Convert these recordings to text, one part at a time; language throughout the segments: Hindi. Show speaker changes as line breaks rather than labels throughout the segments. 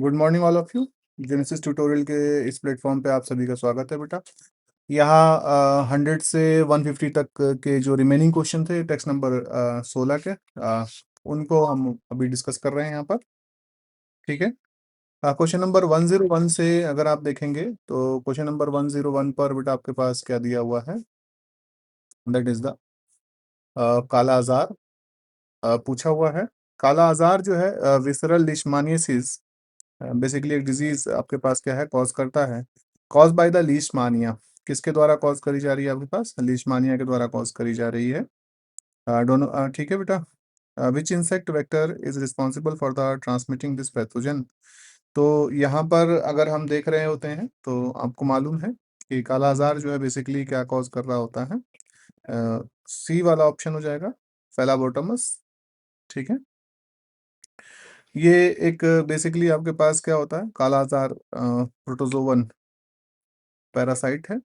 Good morning all of you. Genesis tutorial के इस प्लेटफॉर्म पे आप सभी का स्वागत है बेटा। यहाँ 100 से 150 तक के जो रिमेनिंग क्वेश्चन थे टेक्स्ट नंबर 16 के, उनको हम अभी डिस्कस कर रहे हैं यहाँ पर। ठीक है। क्वेश्चन नंबर 101 से अगर आप देखेंगे तो क्वेश्चन नंबर 101 पर बेटा आपके पास क्या दिया हुआ है, दैट इज द काला आजार पूछा हुआ है। काला आजार जो है विसरल लिशमानियासिस, बेसिकली एक डिजीज आपके पास क्या है, कॉज करता है। कॉज बाय द लीशमानिया, किसके द्वारा कॉज करी जा रही है आपके पास, लीशमानिया के द्वारा कॉज करी जा रही है। दोनों ठीक है बेटा। विच insect vector is responsible for the transmitting this pathogen. तो यहाँ पर अगर हम देख रहे होते हैं तो आपको मालूम है कि काला आजार जो है बेसिकली क्या कॉज कर रहा होता है। सी वाला ऑप्शन हो जाएगा, फेलाबोटमस। ठीक है। ये एक बेसिकली आपके पास क्या होता है, काला आजार प्रोटोजोवन पैरासाइट है।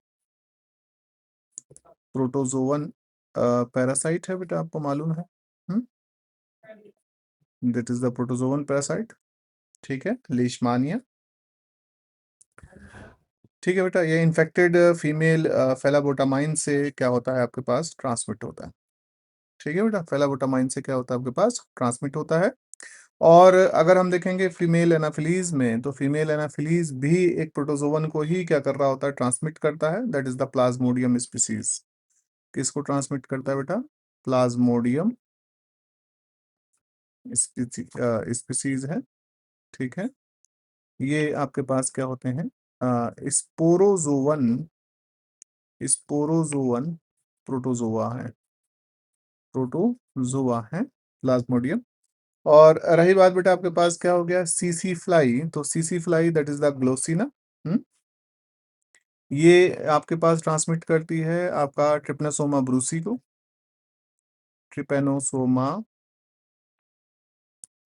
प्रोटोजोवन पैरासाइट है बेटा, आपको मालूम है। That is the protozoan parasite. ठीक है, लीशमानिया। ठीक है बेटा, ये इन्फेक्टेड फीमेल फेलाबोटामाइन से क्या होता है आपके पास, ट्रांसमिट होता है। ठीक है बेटा, फेलाबोटामाइन से क्या होता है आपके पास, ट्रांसमिट होता है। और अगर हम देखेंगे फीमेल एनाफिलीज में, तो फीमेल एनाफिलीज भी एक प्रोटोजोवन को ही क्या कर रहा होता है, ट्रांसमिट करता है। That is the Plasmodium species. किसको ट्रांसमिट करता है बेटा, प्लाज्मोडियम स्पीसीज है। ठीक है। ये आपके पास क्या होते हैं, स्पोरोजोवन। स्पोरोजोवन प्रोटोजोआ है, प्रोटोजोआ है प्लाज्मोडियम। और रही बात बेटा आपके पास क्या हो गया, सीसी फ्लाई। तो CC fly that is the Glossina. ये आपके पास ट्रांसमिट करती है आपका ट्रिपनोसोमा ब्रूसी को, ट्रिपेनोसोमा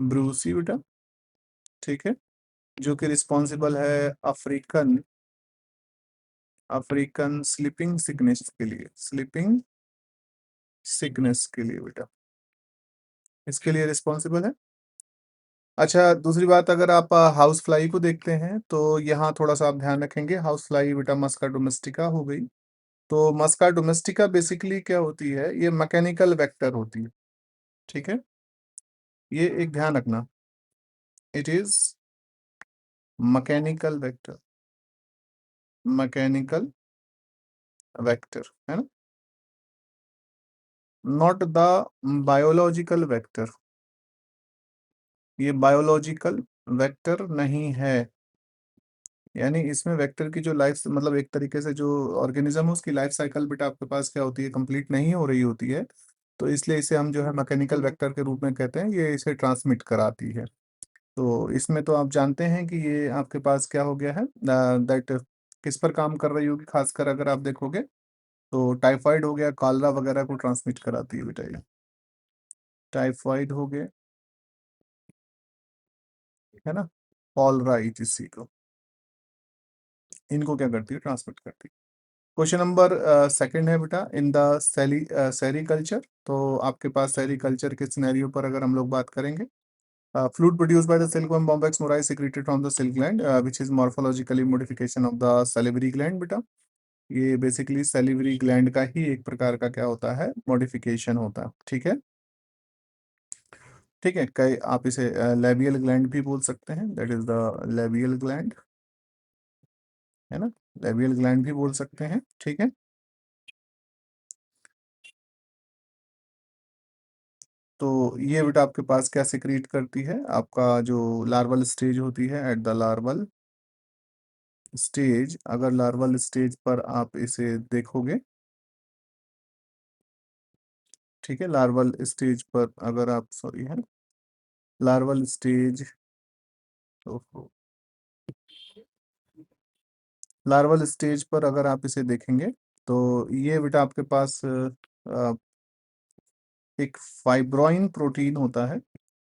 ब्रूसी बेटा। ठीक है। जो कि रिस्पॉन्सिबल है अफ्रीकन अफ्रीकन स्लीपिंग सिकनेस के लिए, स्लीपिंग सिकनेस के लिए बेटा, इसके लिए रिस्पॉन्सिबल है। अच्छा, दूसरी बात, अगर आप हाउस फ्लाई को देखते हैं तो यहाँ थोड़ा सा आप ध्यान रखेंगे। हाउस फ्लाई बेटा मस्का डोमेस्टिका हो गई। तो मस्का डोमेस्टिका बेसिकली क्या होती है, ये मैकेनिकल वेक्टर होती है। ठीक है, ये एक ध्यान रखना, it is mechanical vector, mechanical vector है ना, नॉट द बायोलॉजिकल वेक्टर। ये बायोलॉजिकल वेक्टर नहीं है। यानी इसमें वेक्टर की जो लाइफ, मतलब एक तरीके से जो ऑर्गेनिज्म है उसकी लाइफ साइकिल बेटा आपके पास क्या होती है, कंप्लीट नहीं हो रही होती है। तो इसलिए इसे हम जो है मैकेनिकल वेक्टर के रूप में कहते हैं, ये इसे ट्रांसमिट कराती है। तो इसमें तो आप जानते हैं कि ये आपके पास क्या हो गया है, दैट किस पर काम कर रही होगी, खासकर अगर आप देखोगे तो टाइफाइड हो गया, कॉलरा वगैरह को ट्रांसमिट कराती है बेटा ये। टाइफाइड हो गया है ना, कॉलरा इसी को, इनको क्या करती है, ट्रांसमिट करती है। क्वेश्चन नंबर सेकंड है बेटा, इन द सेरीकल्चर। तो आपके पास सेरीकल्चर के सिनेरियो पर अगर हम लोग बात करेंगे, fluid produced by the silkworm bombyx mori secreted from the silk gland, which is morphologically modification of the salivary gland बेटा। ये बेसिकली सैलिवरी ग्लैंड का ही एक प्रकार का क्या होता है, मॉडिफिकेशन होता है। ठीक है। ठीक है, कई आप इसे लेबियल ग्लैंड भी बोल सकते हैं, that is the labial gland, है ना, लेबियल ग्लैंड भी बोल सकते हैं। ठीक है। तो ये बेटा आपके पास क्या सिक्रीट करती है, आपका जो लार्वल स्टेज होती है, एट द लार्वल स्टेज, अगर लार्वल स्टेज पर आप इसे देखोगे, ठीक है, लार्वल स्टेज पर अगर आप, सॉरी है, लार्वल स्टेज, ओहो, लार्वल स्टेज पर अगर आप इसे देखेंगे तो ये बेटा आपके पास एक फाइब्रोइन प्रोटीन होता है,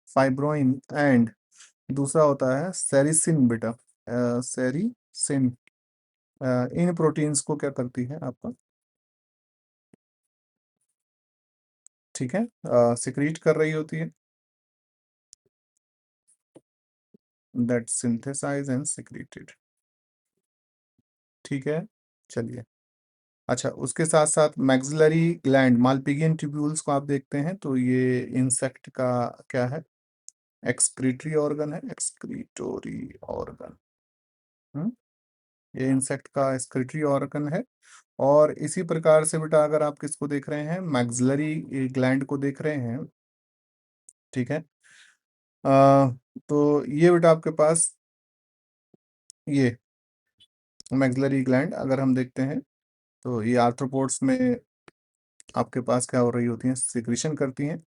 फाइब्रोइन, एंड दूसरा होता है सेरिसिन बेटा, सेरिसिन। इन प्रोटीन्स को क्या करती है आपका, ठीक है, सिक्रीट कर रही होती है। That synthesize and secreted. ठीक है, चलिए। अच्छा, उसके साथ साथ मैक्सिलरी ग्लैंड मालपिगियन ट्यूब्यूल्स को आप देखते हैं तो ये इंसेक्ट का क्या है, एक्सक्रीटरी ऑर्गन है, एक्सक्रीटोरी ऑर्गन। ये इंसेक्ट का एक्सक्रीटरी ऑर्गन है। और इसी प्रकार से बेटा अगर आप किसको देख रहे हैं, मैक्सिलरी ग्लैंड को देख रहे हैं, ठीक है। अ, तो ये बेटा आपके पास ये मैक्सिलरी ग्लैंड अगर हम देखते हैं तो ये आर्थ्रोपोड्स में आपके पास क्या हो रही होती हैं, सिक्रीशन करती हैं,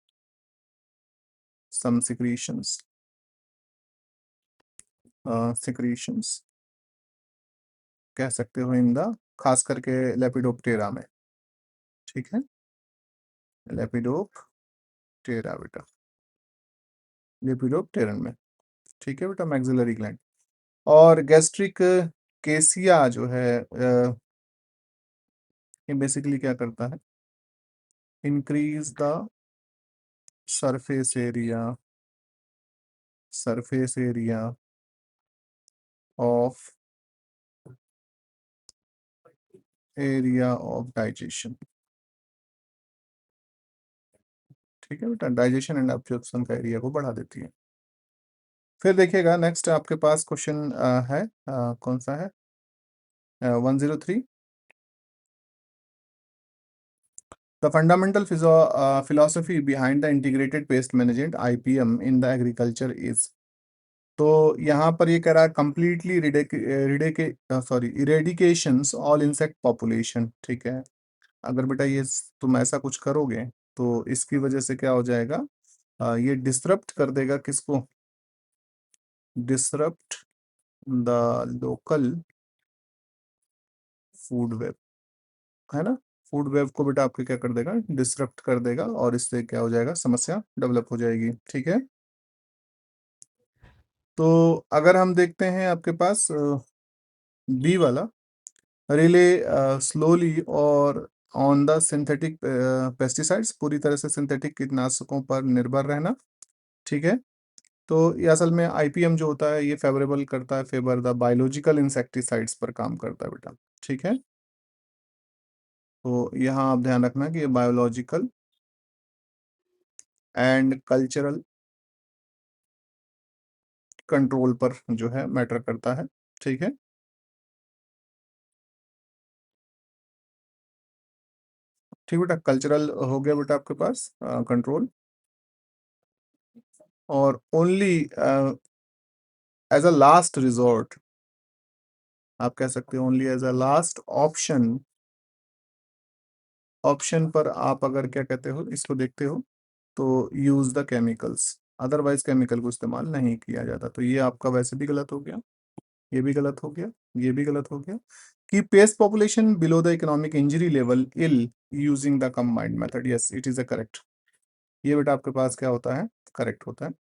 सम सिक्रीशंस, सिक्रीशंस कह सकते हो इन द, खास करके लेपिडोप्टेरा में। ठीक है, लेपिडोप्टेरा बेटा, लेपिडोप्टेरन में। ठीक है बेटा, मैक्सिलरी ग्लैंड। और गैस्ट्रिक केसिया जो है ये बेसिकली क्या करता है, increase the surface area, surface area of, area of digestion. ठीक है बेटा, डाइजेशन एंड एब्जॉर्प्शन का एरिया को बढ़ा देती है। फिर देखिएगा नेक्स्ट आपके पास क्वेश्चन है, कौन सा है, 103। The fundamental philosophy behind the integrated pest management IPM in the agriculture is। तो यहाँ पर ये कह रहा है कंप्लीटली इरेडिकेशंस ऑल इंसेक्ट पॉपुलेशन। ठीक है, अगर बेटा ये तुम ऐसा कुछ करोगे तो इसकी वजह से क्या हो जाएगा, ये डिसरप्ट कर देगा किसको, disrupt the local food web, है ना। फूड वेब को बेटा आपके क्या कर देगा, डिसरप्ट कर देगा, और इससे क्या हो जाएगा, समस्या डेवलप हो जाएगी। ठीक है, तो अगर हम देखते हैं आपके पास बी वाला, रिले स्लोली और ऑन द सिंथेटिक पेस्टिसाइड्स, पूरी तरह से सिंथेटिक कीटनाशकों पर निर्भर रहना। ठीक है, तो ये असल में आईपीएम जो होता है ये फेवरेबल करता है, फेवर द बायोलॉजिकल इंसेक्टिसाइड्स पर काम करता है बेटा। ठीक है, तो यहाँ आप ध्यान रखना कि ये बायोलॉजिकल एंड कल्चरल कंट्रोल पर जो है मैटर करता है। ठीक है, ठीक बेटा, कल्चरल हो गया बेटा आपके पास कंट्रोल, और only as a last resort आप कह सकते हो, only as a last option, option पर आप अगर क्या कहते हो इसको देखते हो तो use the chemicals, otherwise chemical को इस्तेमाल नहीं किया जाता। तो ये आपका वैसे भी गलत हो गया, ये भी गलत हो गया, ये भी गलत हो गया। कि pest population below the economic injury level इल using the combined method, yes it is a correct. ये बेटा आपके पास क्या होता है, करेक्ट होता है।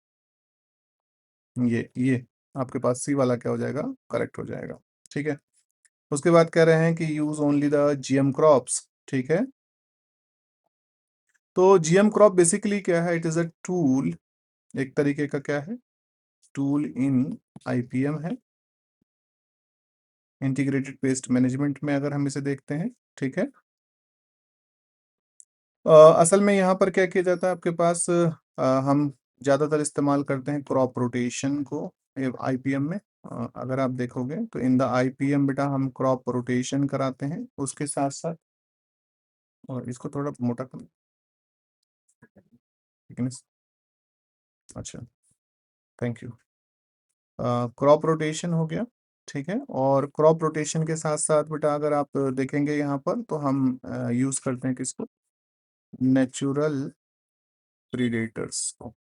ये आपके पास सी वाला क्या हो जाएगा, करेक्ट हो जाएगा। ठीक है, उसके बाद कह रहे हैं कि use only the GM crops. ठीक है, तो जीएम क्रॉप बेसिकली क्या है, इट इज अ टूल, एक तरीके का क्या है, टूल इन आईपीएम है, इंटीग्रेटेड पेस्ट मैनेजमेंट में अगर हम इसे देखते हैं। ठीक है, असल में यहाँ पर क्या किया जाता है आपके पास, हम ज़्यादातर इस्तेमाल करते हैं क्रॉप रोटेशन को आईपीएम में। अगर आप देखोगे तो इन द आईपीएम बेटा हम क्रॉप रोटेशन कराते हैं, उसके साथ साथ, और इसको थोड़ा मोटा कर, लेकिन अच्छा, थैंक यू। क्रॉप रोटेशन हो गया। ठीक है, और क्रॉप रोटेशन के साथ साथ बेटा अगर आप देखेंगे यहाँ पर तो हम यूज करते हैं किसको, नेचुरल प्रीडेटर्स को।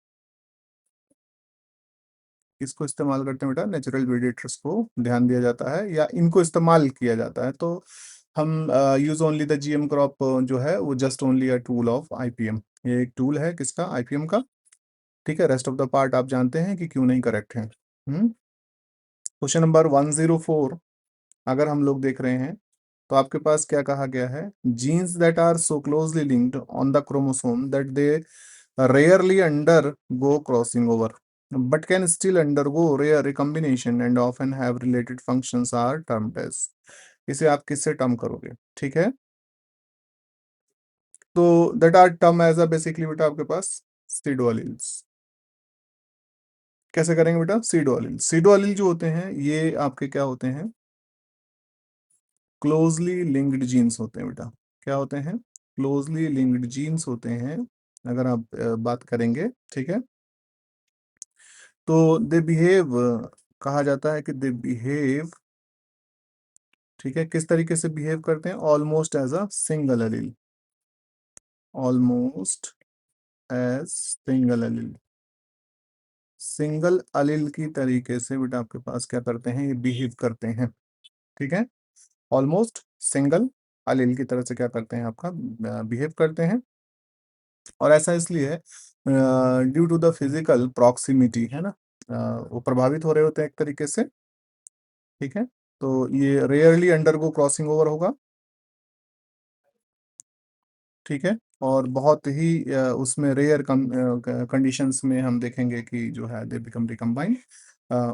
किसको इस्तेमाल करते हैं बेटा, नेचुरल प्रीडेटर्स को ध्यान दिया जाता है या इनको इस्तेमाल किया जाता है। तो हम use only the GM crop जो है वो just only a tool of IPM, ये एक टूल है किसका, आईपीएम का। ठीक है, रेस्ट ऑफ द पार्ट आप जानते हैं कि क्यों नहीं करेक्ट है। क्वेश्चन नंबर 104 अगर हम लोग देख रहे हैं तो आपके पास क्या कहा गया है, genes that are so closely linked on the chromosome that they rarely undergo crossing over. but can still undergo rare recombination and often have related functions are termed as। इसे आप किससे टर्म करोगे? ठीक है, तो that are term as a basically बेटा आपके पास सीडो एलील्स। कैसे करेंगे बेटा? सीडो एलील, सीडो एलील जो होते हैं ये आपके क्या होते हैं? क्लोजली लिंक्ड जीन्स होते हैं बेटा। क्या होते हैं? क्लोजली लिंक्ड जीन्स होते हैं। अगर आप बात करेंगे, ठीक है, तो दे बिहेव, कहा जाता है कि दे बिहेव, ठीक है, किस तरीके से बिहेव करते हैं? Almost as a single allele, almost as single allele, single allele की तरीके से बेटा आपके पास क्या करते हैं? ये बिहेव करते हैं। ठीक है, ऑलमोस्ट सिंगल एलील की तरह से क्या करते हैं? आपका बिहेव करते हैं। और ऐसा इसलिए है due to the physical proximity, है ना, वो प्रभावित हो रहे होते हैं एक तरीके से। ठीक है, तो ये रेयरली अंडरगो क्रॉसिंग ओवर होगा। ठीक है, और बहुत ही उसमें रेयर कंडीशंस में हम देखेंगे कि जो है दे बिकम रिकम्बाइंड।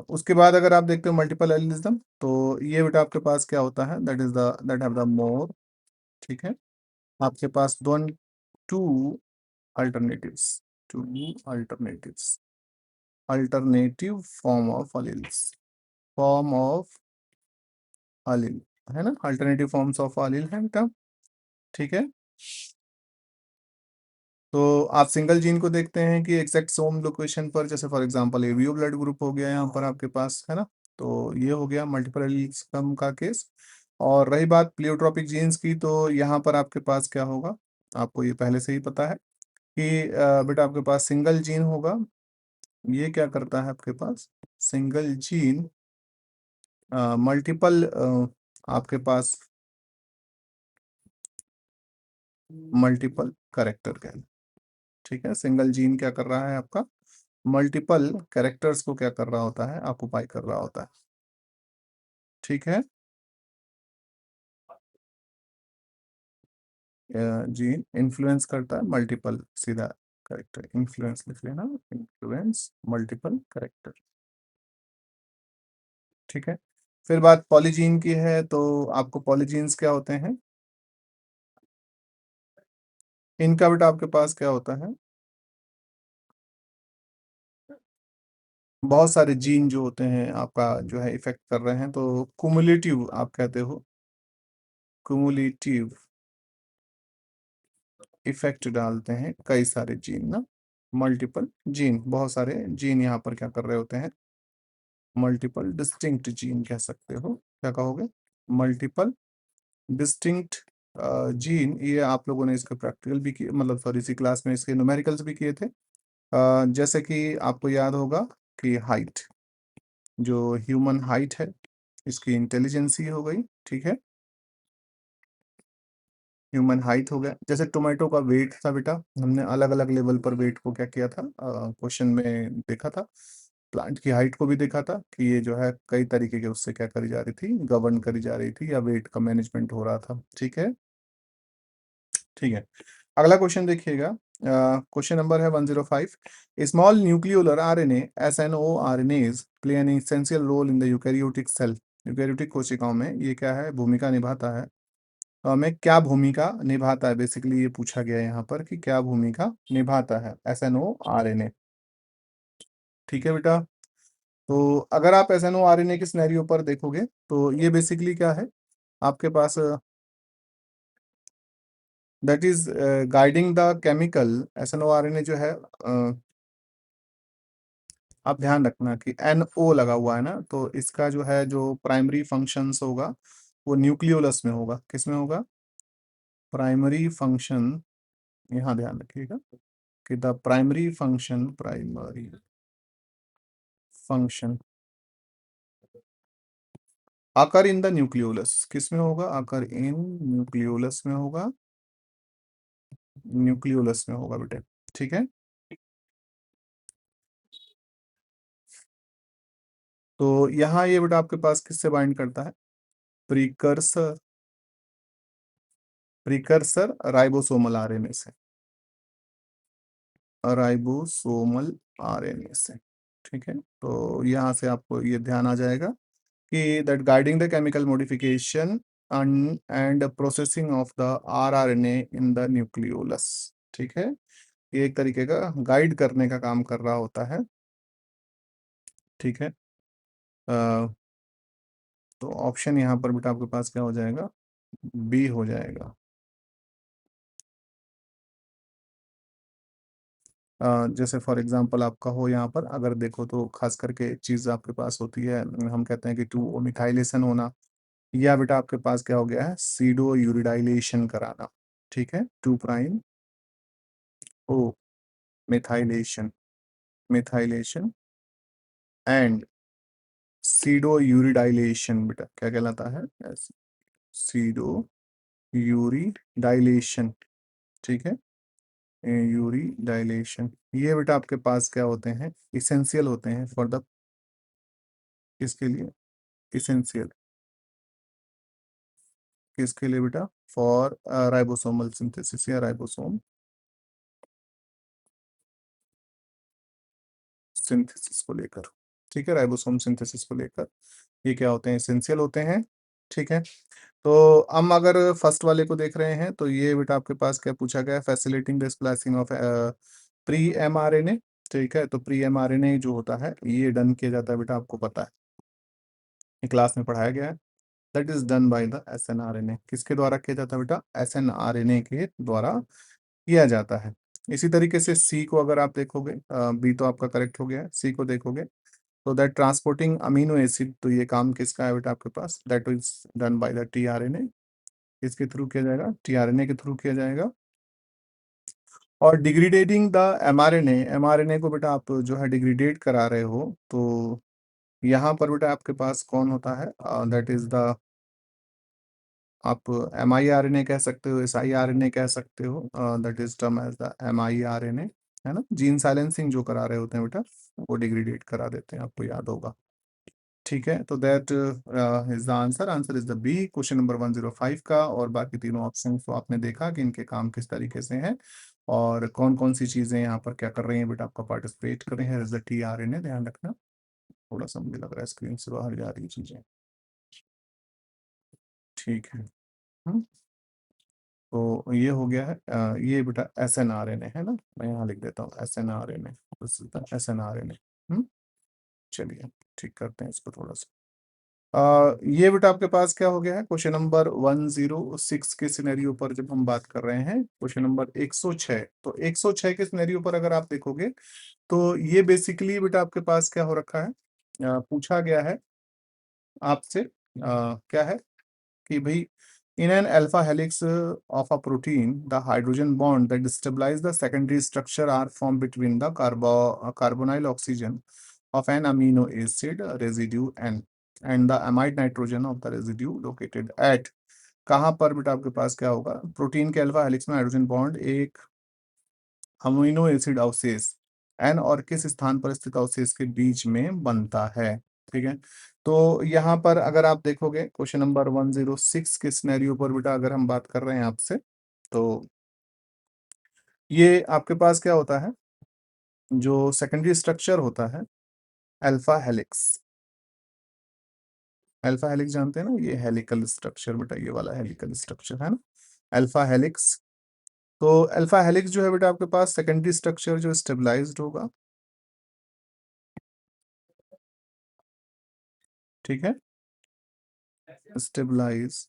उसके बाद अगर आप देखते हो मल्टीपल एलिलिज्म, तो ये बेटा आपके पास क्या होता है? That is the that have the more, ठीक है, आपके पास दोन two alternatives, two alternatives, alternative form of allele, है ना, अल्टरनेटिव फॉर्म्स ऑफ अलील है बेटा। ठीक है, तो आप सिंगल जीन को देखते हैं कि एग्जैक्ट सोम लोकेशन पर, जैसे फॉर एग्जांपल एवीओ ब्लड ग्रुप हो गया यहाँ पर आपके पास, है ना, तो ये हो गया मल्टीपल एलीलिज्म का केस। और रही बात प्लियोट्रोपिक जीन्स की, तो यहाँ पर आपके पास क्या होगा? आपको ये पहले से ही पता है कि बेटा आपके पास सिंगल जीन होगा। ये क्या करता है आपके पास? सिंगल जीन मल्टीपल आपके पास मल्टीपल करेक्टर का, ठीक है, सिंगल जीन क्या कर रहा है आपका? मल्टीपल कैरेक्टर्स को क्या कर रहा होता है? ऑक्युपाई कर रहा होता है। ठीक है, जीन इन्फ्लुएंस करता है मल्टीपल, सीधा करेक्टर, इन्फ्लुएंस लिख लेना, इन्फ्लुएंस मल्टीपल करेक्टर। ठीक है, फिर बात पॉलीजीन की है, तो आपको पॉलीजीन्स क्या होते हैं? इनका बेटा आपके पास क्या होता है? बहुत सारे जीन जो होते हैं आपका जो है इफेक्ट कर रहे हैं, तो कुमुलेटिव आप कहते हो, कुमुलेटिव इफेक्ट डालते हैं कई सारे जीन ना, मल्टीपल जीन, बहुत सारे जीन यहाँ पर क्या कर रहे होते हैं? मल्टीपल डिस्टिंक्ट जीन कह सकते हो, क्या कहोगे? Multiple distinct gene. ये आप लोगों ने इसके प्रैक्टिकल भी किए, मतलब सॉरी इसी क्लास में इसके न्यूमेरिकल्स भी किए थे। जैसे कि आपको याद होगा कि हाइट, जो ह्यूमन हाइट है, इसकी इंटेलिजेंसी हो गई। ठीक है, ह्यूमन हाइट हो गया। जैसे टोमेटो का वेट था बेटा, हमने अलग अलग लेवल पर वेट को क्या किया था, क्वेश्चन में देखा था। प्लांट की हाइट को भी देखा था कि ये जो है कई तरीके के उससे क्या करी जा रही थी, गवर्न करी जा रही थी, या वेट का मैनेजमेंट हो रहा था। ठीक है, ठीक है, अगला क्वेश्चन देखिएगा। क्वेश्चन नंबर है 105। Small nucleolar RNA SNO RNAs play an essential role in the eukaryotic cell. Eukaryotic कोशिकाओं में ये क्या है? भूमिका निभाता है। में क्या भूमिका निभाता है? बेसिकली ये पूछा गया है यहाँ पर कि क्या भूमिका निभाता है एसएनओ आरएनए। ठीक है बेटा, तो अगर आप एसएनओ आरएनए के सिनेरियो पर देखोगे, तो ये बेसिकली क्या है आपके पास? That is guiding the chemical. SNO RNA जो है आप ध्यान रखना कि एनओ लगा हुआ है ना, तो इसका जो है जो प्राइमरी फंक्शंस होगा वो न्यूक्लियोलस में होगा। किस में होगा? प्राइमरी फंक्शन, यहाँ ध्यान रखिएगा कि द प्राइमरी फंक्शन आकर इन द न्यूक्लियोलस, किस में होगा? आकर इन न्यूक्लियोलस में होगा, न्यूक्लियोलस में होगा बेटे। ठीक है, तो यहाँ ये बेटा आपके पास किससे बाइंड करता है? प्रीकर्सर, प्रीकर्सर राइबोसोमल आरएनए से, राइबोसोमल आरएनए से। ठीक है, तो यहाँ से आपको ये ध्यान आ जाएगा कि that guiding the chemical modification and processing of the rRNA in the nucleolus. ठीक है, ये एक तरीके का गाइड करने का काम कर रहा होता है। ठीक है, तो ऑप्शन यहाँ पर बेटा आपके पास क्या हो जाएगा, बी हो जाएगा। जैसे फॉर एग्जांपल आपका हो यहाँ पर अगर देखो तो खास करके चीज़ आपके पास होती है, हम कहते हैं कि टू मिथाइलेशन होना, या बेटा आपके पास क्या हो गया है, सीडो यूरिडाइलेशन कराना। ठीक है, 2' ओ मिथाइलेशन, मिथाइलेशन एंड सीडो यूरिडाइलेशन बेटा क्या कहलाता है, सीडो यूरिडाइलेशन। ठीक है, यूरिडाइलेशन, ये बेटा आपके पास क्या होते हैं, इसेंशियल होते हैं फॉर द, किसके लिए, इसेंशियल किसके लिए बेटा, फॉर राइबोसोमल सिंथेसिस या राइबोसोम सिंथेसिस को लेकर। ठीक है, राइबोसोम सिंथेसिस को लेकर ये क्या होते हैं, एसेंशियल होते हैं। ठीक है, तो हम अगर फर्स्ट वाले को देख रहे हैं तो ये बेटा आपके पास क्या पूछा गया है, facilitating the splicing of pre mRNA. ठीक है, तो प्री एमआरएनए जो होता है ये डन किया जाता है बेटा, आपको पता है, ये क्लास में पढ़ाया गया है। That is done by the snRNA, किसके द्वारा किया जाता है बेटा, एसएनआरएनए के द्वारा किया जाता है। इसी तरीके से सी को अगर आप देखोगे, बी तो आपका करेक्ट हो गया है, सी को देखोगे तो दैट ट्रांसपोर्टिंग अमीनो एसिड, तो ये काम किसका है बेटा आपके पास, that is done by the tRNA. किसके थ्रू किया जाएगा, टीआरएनए के थ्रू किया जाएगा। और डिग्रेडेटिंग द एमआरएनए, एमआरएनए को बेटा आप जो है डिग्रेडेट करा रहे हो, तो यहाँ पर बेटा आपके पास कौन होता है, दैट इज द, आप M I R N A कह सकते हो, S I R N A कह सकते हो, that is term as the M I R N A, है ना, जीन साइलेंसिंग जो करा रहे होते हैं बेटा, वो डिग्रेडेट करा देते हैं, आपको याद होगा। ठीक है, तो that is the answer, answer is the B, question number 105 का। और बाकी तीनों ऑप्शन तो आपने देखा कि इनके काम किस तरीके से हैं और कौन कौन सी चीजें यहाँ पर क्या कर रही हैं बेटा, आपका पार्टिसिपेट कर रहे हैं as the T R N A, ध्यान रखना। थोड़ा सा मुझे लग रहा है स्क्रीन से बाहर जा रही है चीजें। ठीक है, तो ये हो गया है, ये बेटा S N R N A है ना, मैं यहाँ लिख देता हूँ S N R N A, S N R N A. चलिए ठीक करते हैं इसको थोड़ा सा। ये बेटा आपके पास क्या हो गया है, क्वेश्चन नंबर 106 के सिनेरियो पर जब हम बात कर रहे हैं, क्वेश्चन नंबर 106, तो 106 के सिनेरियो पर अगर आप देखोगे तो ये बेसिकली बेटा आपके पास क्या हो रखा है, पूछा गया है आपसे, क्या है कि भाई in an alpha helix of a protein, the hydrogen bond that stabilize the secondary structure are formed between the carbonyl oxygen of an amino acid residue N and the amide nitrogen of the residue located at, कहाँ पर बेटा आपके पास क्या होगा, प्रोटीन के अल्फा हेलिक्स में हाइड्रोजन बॉन्ड एक अमीनो एसिड अवशेष एन और किस स्थान पर स्थित अवशेष के बीच में बनता है। ठीक है, तो यहाँ पर अगर आप देखोगे क्वेश्चन नंबर 106 के सिनेरियो पर बेटा अगर हम बात कर रहे हैं आपसे, तो ये आपके पास क्या होता है, जो सेकेंडरी स्ट्रक्चर होता है अल्फा हेलिक्स, अल्फा हेलिक्स जानते हैं ना, ये हेलिकल स्ट्रक्चर बेटा, ये वाला हेलिकल स्ट्रक्चर है ना, अल्फा हेलिक्स। तो अल्फा हेलिक्स जो है बेटा आपके पास सेकेंडरी स्ट्रक्चर जो स्टेबलाइज्ड होगा। ठीक है, स्टेबलाइज,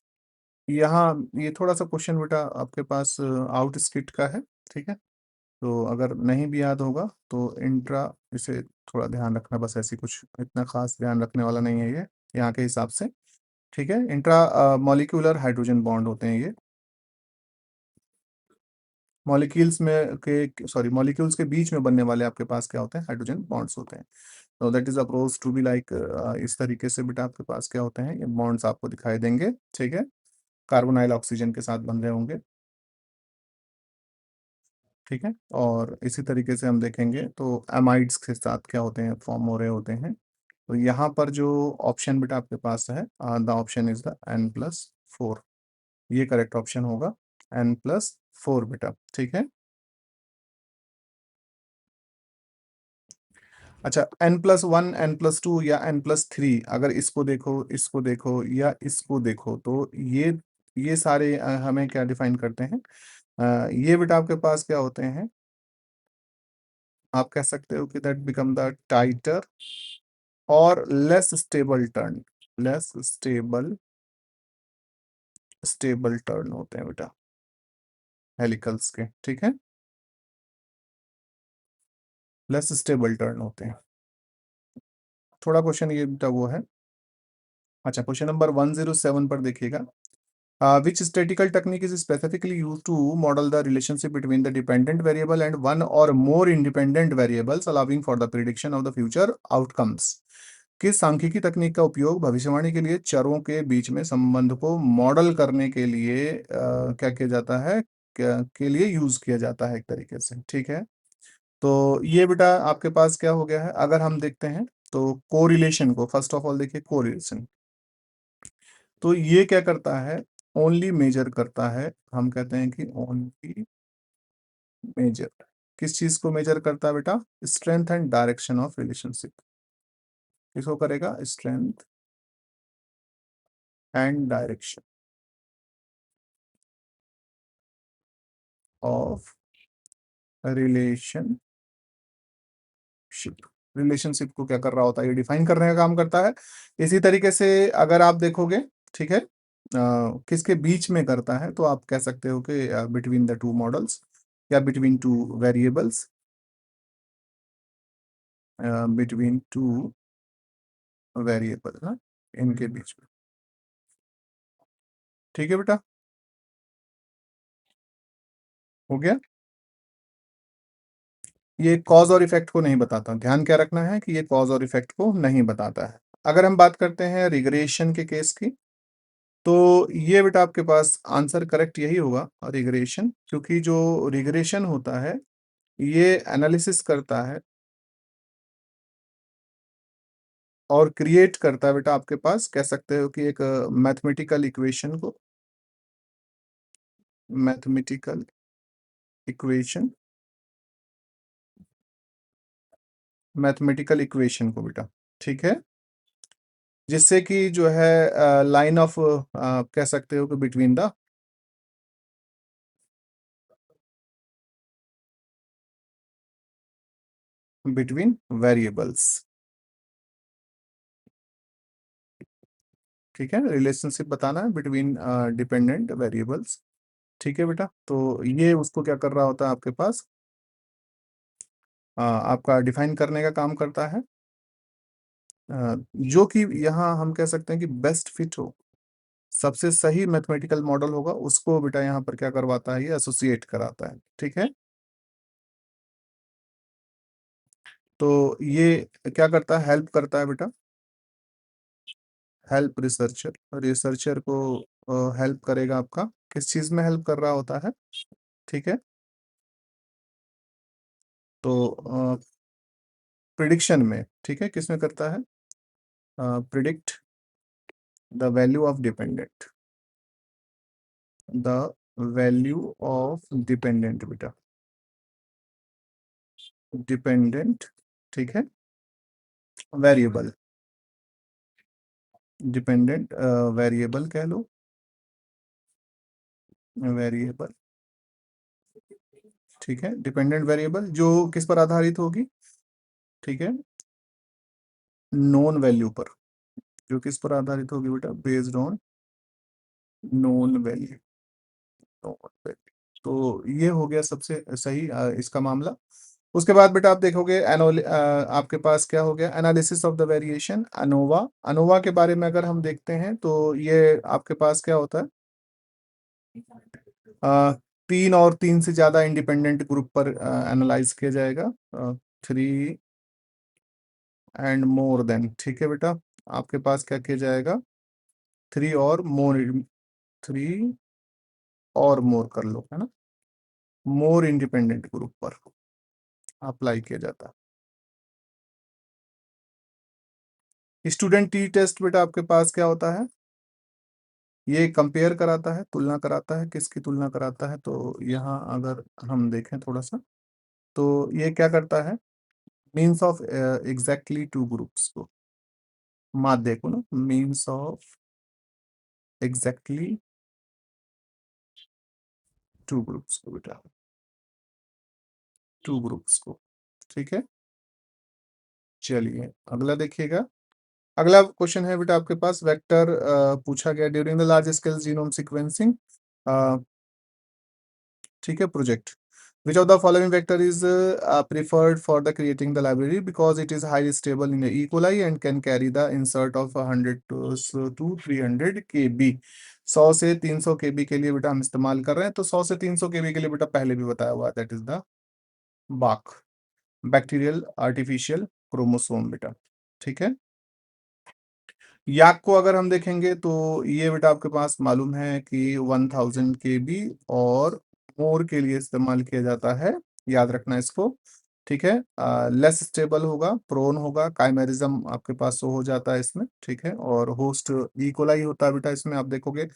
यहाँ ये थोड़ा सा क्वेश्चन बेटा आपके पास आउट स्किट का है। ठीक है, तो अगर नहीं भी याद होगा तो इंट्रा, इसे थोड़ा ध्यान रखना, बस ऐसी कुछ इतना खास ध्यान रखने वाला नहीं है ये यहाँ के हिसाब से। ठीक है, इंट्रा मॉलिक्यूलर हाइड्रोजन बॉन्ड होते हैं ये, मॉलिक्यूल्स में के, सॉरी मॉलिक्यूल्स के बीच में बनने वाले आपके पास क्या होते हैं, हाइड्रोजन बॉन्ड्स होते हैं। तो that is approach to be like, इस तरीके से बेटा आपके पास क्या होते हैं, ये बॉन्ड्स आपको दिखाई देंगे। ठीक है, कार्बोनाइल ऑक्सीजन के साथ बन रहे होंगे। ठीक है, और इसी तरीके से हम देखेंगे तो एमाइड्स के साथ क्या होते हैं, फॉर्म हो रहे होते हैं। तो यहाँ पर जो ऑप्शन बेटा आपके पास है, the option is the N+4, ये करेक्ट ऑप्शन होगा, N+4 बेटा। ठीक है, अच्छा, n+1 n+2 या n+3, अगर इसको देखो या इसको देखो तो ये सारे हमें क्या डिफाइन करते हैं, ये बेटा आपके पास क्या होते हैं, आप कह सकते हो कि दैट बिकम द टाइटर और लेस स्टेबल टर्न होते हैं बेटा हेलिकल्स के, ठीक है, लेस स्टेबल टर्न होते हैं। थोड़ा क्वेश्चन ये बेटा वो है। अच्छा, क्वेश्चन नंबर 107 पर देखिएगा, which statistical technique is specifically used to model the relationship between the dependent variable and one or more independent variables, allowing for the prediction of the future outcomes? किस सांख्यिकी तकनीक का उपयोग भविष्यवाणी के लिए चरों के बीच में संबंध को मॉडल करने के लिए क्या किया जाता है, के लिए यूज किया जाता है एक तरीके से, ठीक है। तो ये बेटा आपके पास क्या हो गया है, अगर हम देखते हैं तो कोरिलेशन को, फर्स्ट ऑफ ऑल देखिए कोरिलेशन, तो ये क्या करता है, ओनली मेजर करता है, हम कहते हैं कि ओनली मेजर, किस चीज को मेजर करता है बेटा, strength and direction of relationship, किसको करेगा, strength and direction of relationship, relationship को क्या कर रहा होता है, ये डिफाइन करने का काम करता है। इसी तरीके से अगर आप देखोगे, ठीक है, किसके बीच में करता है, तो आप कह सकते हो कि बिटवीन द टू मॉडल्स या between two variables, between two variable ना, इनके बीच में, ठीक है बेटा, हो गया। ये कॉज और इफेक्ट को नहीं बताता, ध्यान क्या रखना है कि ये कॉज और इफेक्ट को नहीं बताता है। अगर हम बात करते हैं रिग्रेशन के केस की, तो ये बेटा आपके पास आंसर करेक्ट यही होगा, रिग्रेशन, क्योंकि जो रिग्रेशन होता है ये एनालिसिस करता है और क्रिएट करता है बेटा, आपके पास कह सकते हो कि एक मैथमेटिकल इक्वेशन को, मैथमेटिकल इक्वेशन, मैथमेटिकल इक्वेशन को बेटा, ठीक है, जिससे कि जो है लाइन ऑफ, कह सकते हो कि बिटवीन वेरिएबल्स, ठीक है, रिलेशनशिप बताना है बिटवीन डिपेंडेंट वेरिएबल्स, ठीक है बेटा। तो ये उसको क्या कर रहा होता है आपके पास, आपका डिफाइन करने का काम करता है, जो कि यहाँ हम कह सकते हैं कि बेस्ट फिट हो, सबसे सही मैथमेटिकल मॉडल होगा, उसको बेटा यहाँ पर क्या करवाता है, ये एसोसिएट कराता है, ठीक है। तो ये क्या करता है, हेल्प करता है बेटा, हेल्प रिसर्चर, रिसर्चर को हेल्प करेगा, आपका किस चीज में हेल्प कर रहा होता है, ठीक है। तो प्रिडिक्शन में, ठीक है, किसमें करता है, predict the value of dependent, the value of dependent बेटा, डिपेंडेंट, ठीक है, वेरिएबल, डिपेंडेंट वेरिएबल कह लो, वेरिएबल, ठीक है, डिपेंडेंट वेरिएबल जो किस पर आधारित होगी, ठीक है, नोन वैल्यू पर, जो किस पर आधारित होगी बेटा, based on known value, known value. तो ये हो गया सबसे सही इसका मामला। उसके बाद बेटा आप देखोगे आपके पास क्या हो गया, analysis of the variation, ANOVA, ANOVA के बारे में अगर हम देखते हैं तो ये आपके पास क्या होता है, अ, तीन और तीन से ज्यादा इंडिपेंडेंट ग्रुप पर एनालाइज किया जाएगा, थ्री एंड मोर देन, ठीक है बेटा, आपके पास क्या किया जाएगा, थ्री और मोर, थ्री और मोर कर लो, है ना, मोर इंडिपेंडेंट ग्रुप पर अप्लाई किया जाता है। स्टूडेंट टी टेस्ट बेटा आपके पास क्या होता है, ये कंपेयर कराता है, तुलना कराता है, किसकी तुलना कराता है, तो यहाँ अगर हम देखें थोड़ा सा, तो ये क्या करता है, means of exactly two groups को मात देखो ना, means of exactly two groups को बेटा, टू ग्रुप्स को। ठीक है, चलिए अगला देखिएगा। अगला क्वेश्चन है बेटा आपके पास, वेक्टर पूछा गया during the large scale genome sequencing, ठीक है, project, which of the following vector is preferred for the creating the library because it is highly stable in the E. coli and can carry the insert of 100 to 300 kb। 100 से 300 kb के लिए बेटा हम इस्तेमाल कर रहे हैं, तो 100 से 300 kb के लिए बेटा पहले भी बताया हुआ, दैट इज द बाक, बैक्टीरियल आर्टिफिशियल क्रोमोसोम बेटा। ठीक है, याक को अगर हम देखेंगे तो ये बेटा आपके पास मालूम है कि 1000 kb और मोर के लिए इस्तेमाल किया जाता है, याद रखना इसको। ठीक है, लेस स्टेबल होगा, प्रोन होगा, काइमेरिज्म आपके पास हो जाता है इसमें। ठीक है, और होस्ट इकोलाई होता है बेटा इसमें, आप देखोगे।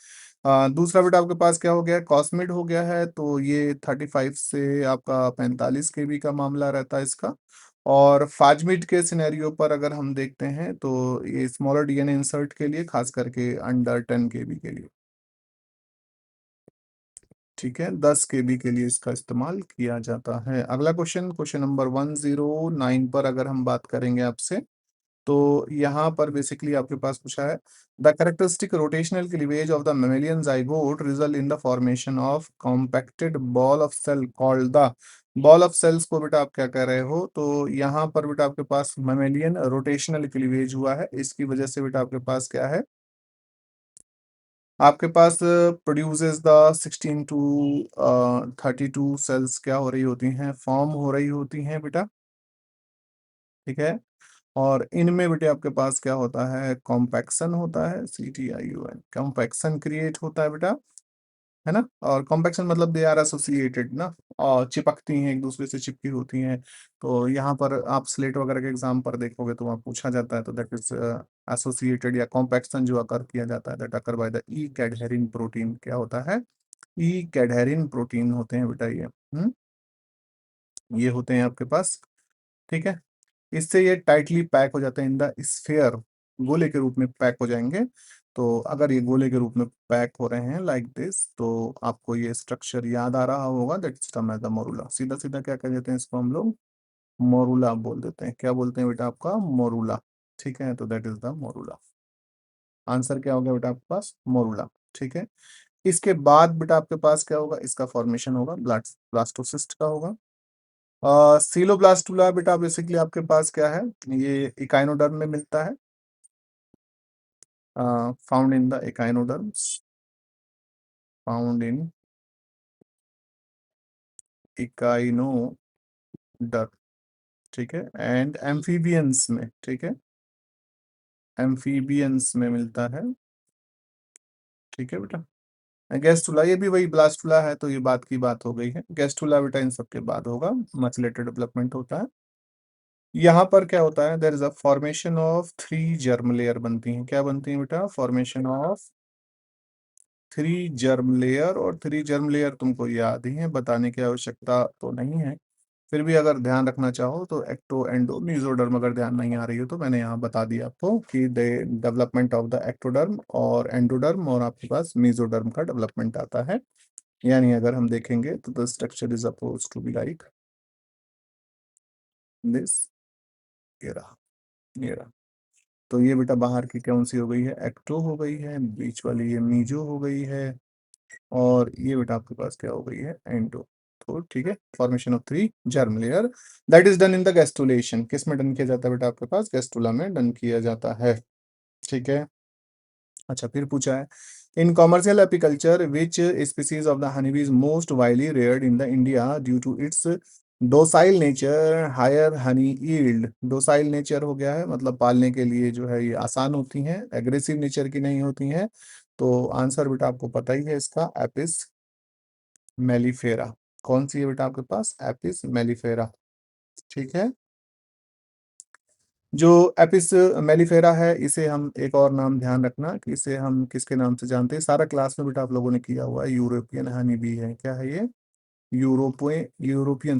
दूसरा बेटा आपके पास क्या हो गया, कॉस्मिड हो गया है, तो ये 35 से आपका 45 kb का मामला रहता है इसका। और फाजमिड के सिनेरियो पर अगर हम देखते हैं तो ये स्मॉलर डीएनए इंसर्ट के लिए, खास करके अंडर 10 kb के लिए। ठीक है, 10 kb के लिए इसका इस्तेमाल किया जाता है। अगला क्वेश्चन, क्वेश्चन नंबर 109 पर अगर हम बात करेंगे आपसे, तो यहाँ पर बेसिकली आपके पास पूछा है, the characteristic rotational cleavage of the mammalian zygote result in the formation of compacted ball of cell called the, ball of cells को बेटा आप क्या कह रहे हो, तो यहाँ पर बेटा आपके पास मेमेलियन रोटेशनल क्लीवेज हुआ है, इसकी वजह से बेटा आपके पास क्या है, आपके पास प्रोड्यूसेस द 16 टू 32 सेल्स क्या हो रही होती हैं, फॉर्म हो रही होती हैं बेटा। ठीक है, और इनमें बेटे आपके पास क्या होता है, कॉम्पैक्शन होता है, CTIUN, कॉम्पैक्शन क्रिएट होता है बेटा, है ना। और कॉम्पैक्शन मतलब दे आर एसोसिएटेड ना, और चिपकती हैं, एक दूसरे से चिपकी होती हैं। तो यहाँ पर आप स्लेट वगैरह के एग्जाम पर देखोगे तो वहाँ पूछा जाता है, तो दैट इज एसोसिएटेड, या कॉम्पैक्शन जो अकर किया जाता है that occur by the E cadherin protein, क्या होता है, ई कैडहेरिन प्रोटीन होते हैं बेटा ये। ये होते हैं आपके पास। ठीक है, इससे ये टाइटली पैक हो जाते हैं इन द स्फेयर, गोले के रूप में पैक हो जाएंगे। तो अगर ये गोले के रूप में पैक हो रहे हैं लाइक दिस, तो आपको ये स्ट्रक्चर याद आ रहा होगा, that's term as the morula. सीधा सीधा क्या कह देते हैं इसको हम लोग, मोरूला बोल देते हैं। क्या बोलते हैं बेटा आपका, मोरूला। ठीक है, तो that is the morula. Answer क्या होगा बेटा आपके पास, मोरूला। ठीक है, इसके बाद बेटा आपके पास क्या होगा, इसका फॉर्मेशन होगा ब्लास्टोसिस्ट का होगा। सीलोब्लास्टुला बेटा बेसिकली आपके पास क्या है, ये इकाइनोडर्म में मिलता है, found in the echinoderms, found in echinoderm. ठीक है, एंड एम्फीबियंस में, ठीक है, एम्फीबियंस में मिलता है। ठीक है बेटा, गैस्टुला ये भी वही ब्लास्टुला है, तो ये बात की बात हो गई है, गैस्टुला बेटा इन सबके बाद होगा, मच लेटर डेवलपमेंट होता है। यहाँ पर क्या होता है, there is a formation of 3 germ layer बनती हैं, क्या बनती हैं बेटा, फॉर्मेशन ऑफ 3 जर्म लेयर। और 3 जर्म लेयर तुमको याद ही है, बताने की आवश्यकता तो नहीं है, फिर भी अगर ध्यान रखना चाहो तो एक्टो एंडो मीजोडर्म, अगर ध्यान नहीं आ रही हो तो मैंने यहाँ बता दिया आपको कि the development of the ectoderm और एंडोडर्म, और आपके पास मीजोडर्म का डेवलपमेंट आता है। यानी अगर हम देखेंगे तो the structure is appose to be like this, ये रहा, ये रहा। तो ये बेटा बाहर की कौन सी हो गई है, एक्टो हो गई है, बीच वाली ये मीजो हो गई है, और ये बेटा आपके पास क्या हो गई है, एंडो। तो ठीक है, formation of 3 germ layer, that is done in the gastrulation, किस में डन किया जाता है बेटा आपके पास, गैस्टुला में डन किया जाता है। ठीक है, अच्छा फिर पूछा है, in commercial apiculture which species of the honey bee is most widely reared in the India due to its docile nature, higher honey yield. Docile nature हो गया है, मतलब पालने के लिए जो है ये आसान होती हैं, एग्रेसिव नेचर की नहीं होती हैं। तो आंसर बेटा आपको पता ही है इसका, एपिस मेलिफेरा। कौन सी है बेटा आपके पास, एपिस मेलिफेरा। ठीक है, जो एपिस मेलिफेरा है, इसे हम एक और नाम ध्यान रखना कि इसे हम किसके नाम से जानते हैं, सारा क्लास में बेटा आप लोगों ने किया हुआ है, यूरोपियन हनी बी है, क्या है ये, यूरोपियन